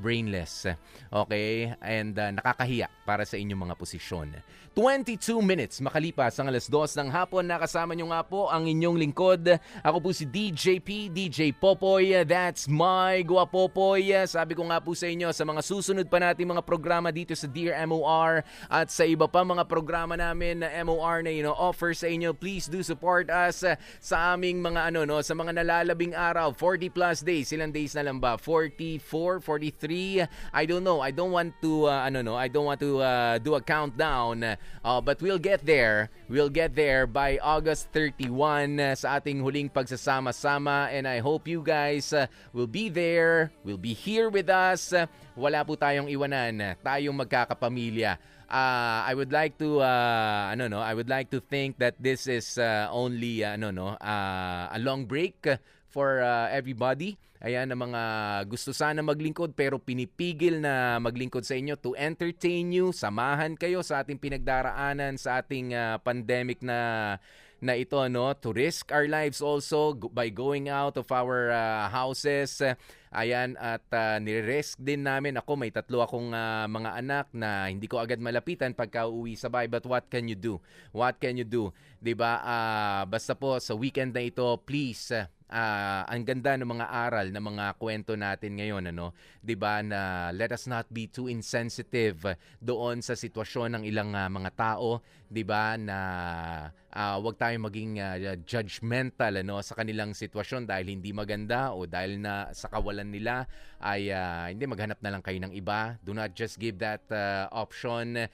brainless. Okay? And nakakahiya para sa inyong mga posisyon. 22 minutes makalipas ang 2:00 ng hapon. Nakasama nyo nga po ang inyong lingkod. Ako po si DJ P, DJ Popoy. That's my Guapopoy. Sabi ko nga po sa inyo, sa mga susunod pa natin mga programa dito sa Dear MOR at sa iba pa mga programa namin na MOR na offer sa inyo, please do support us sa aming mga sa mga nalalabing araw. 40 plus days. Ilang days na lang ba? 44, 43? I don't know. I don't want to do a countdown. But we'll get there. We'll get there by August 31 sa ating huling pagsasama-sama, and I hope you guys will be there, will be here with us. Wala po tayong iwanan, tayong magkakapamilya. I would like to think that this is only a long break for everybody. Ayan, ang mga gusto sana maglingkod pero pinipigil na maglingkod sa inyo to entertain you. Samahan kayo sa ating pinagdaraanan sa ating pandemic na ito, no? To risk our lives also by going out of our houses. Ayan, at nire-risk din namin. Ako, may 3 akong mga anak na hindi ko agad malapitan pagka uwi sa bahay. But what can you do? What can you do? Diba? Basta po sa weekend na ito, please, ang ganda ng mga aral ng mga kwento natin ngayon, ano? 'Di ba, na let us not be too insensitive doon sa sitwasyon ng ilang mga tao, 'di ba, na wag tayong maging judgmental, ano, sa kanilang sitwasyon dahil hindi maganda o dahil na sa kawalan nila ay hindi, maghanap na lang kayo ng iba. Do not just give that option.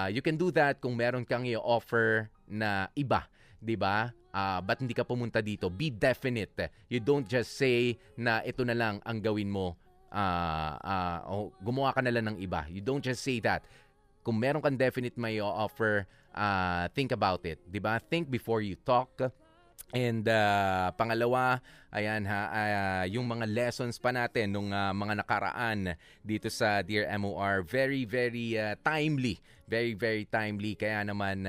You can do that kung meron kang i-offer na iba, 'di ba? Ba't hindi ka pumunta dito? Be definite. You don't just say na ito na lang ang gawin mo. Gumawa ka na lang ng iba. You don't just say that. Kung meron kang definite may offer, think about it. Diba? Think before you talk. And pangalawa, ayan yung mga lessons pa natin nung mga nakaraan dito sa Dear MOR, very very timely. Very very timely, kaya naman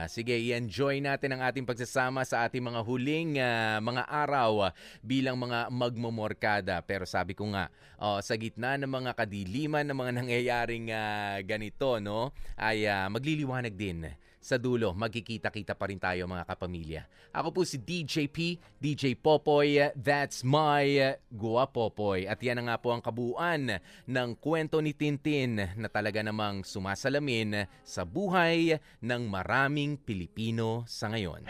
sige, i-enjoy natin ang ating pagsasama sa ating mga huling mga araw bilang mga magmomorkada. Pero sabi ko nga, sa gitna ng mga kadiliman ng mga nangyayaring ganito, no, ay magliliwanag din. Sa dulo, magkikita-kita pa rin tayo, mga kapamilya. Ako po si DJ P, DJ Popoy, that's my Guwapopoy. At yan na nga po ang kabuuan ng kwento ni Tintin na talaga namang sumasalamin sa buhay ng maraming Pilipino sa ngayon.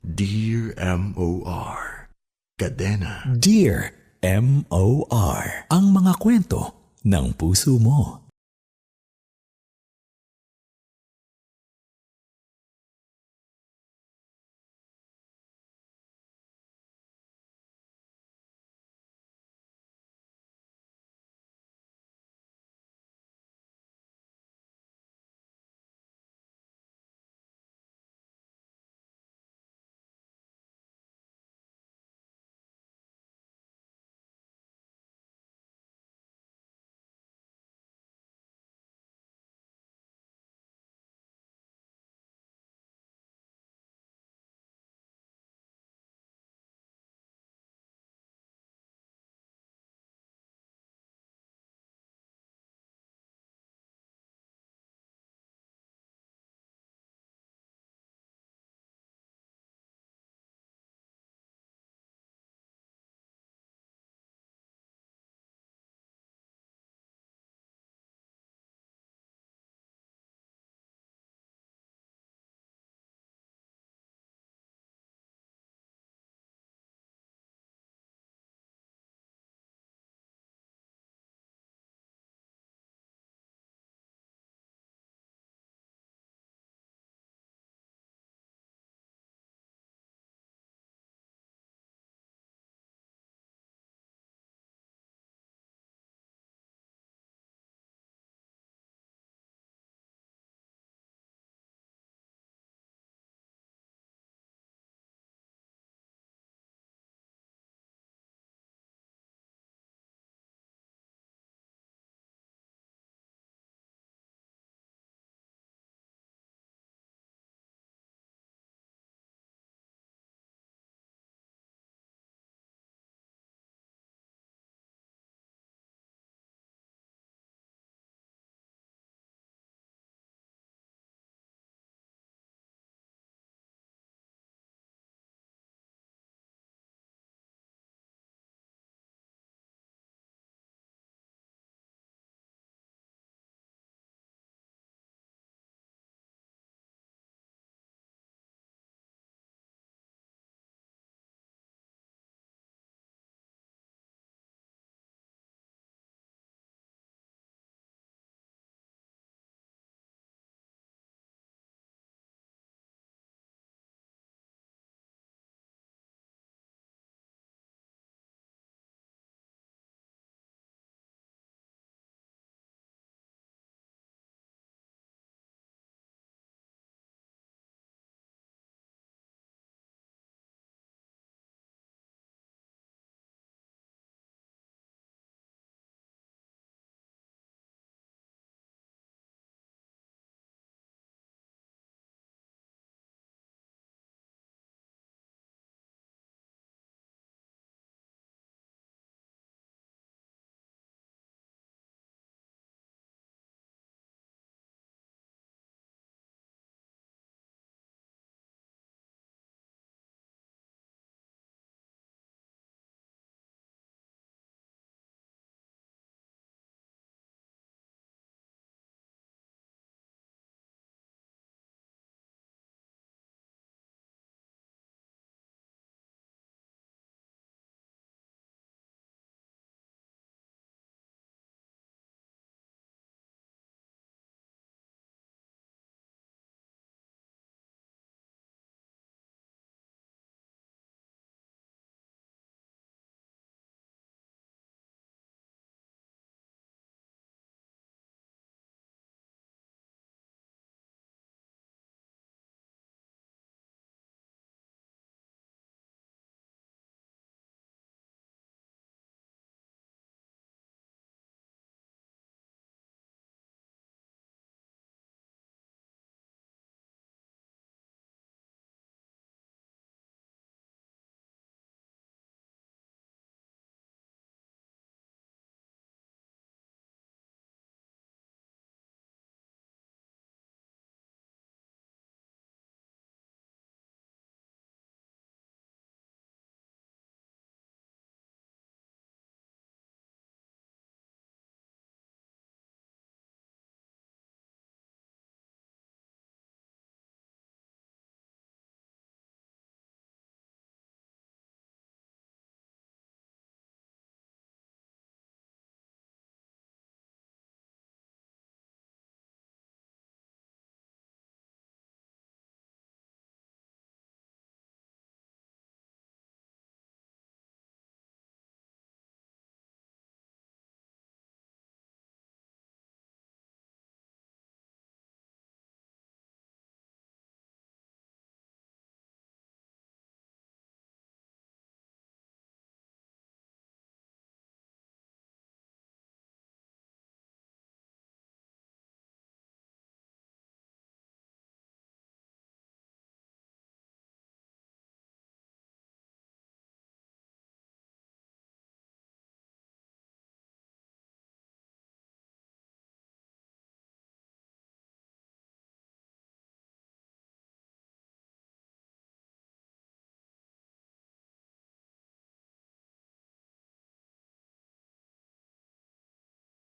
Dear MOR. Kadena. Dear MOR. Ang mga kwento ng puso mo.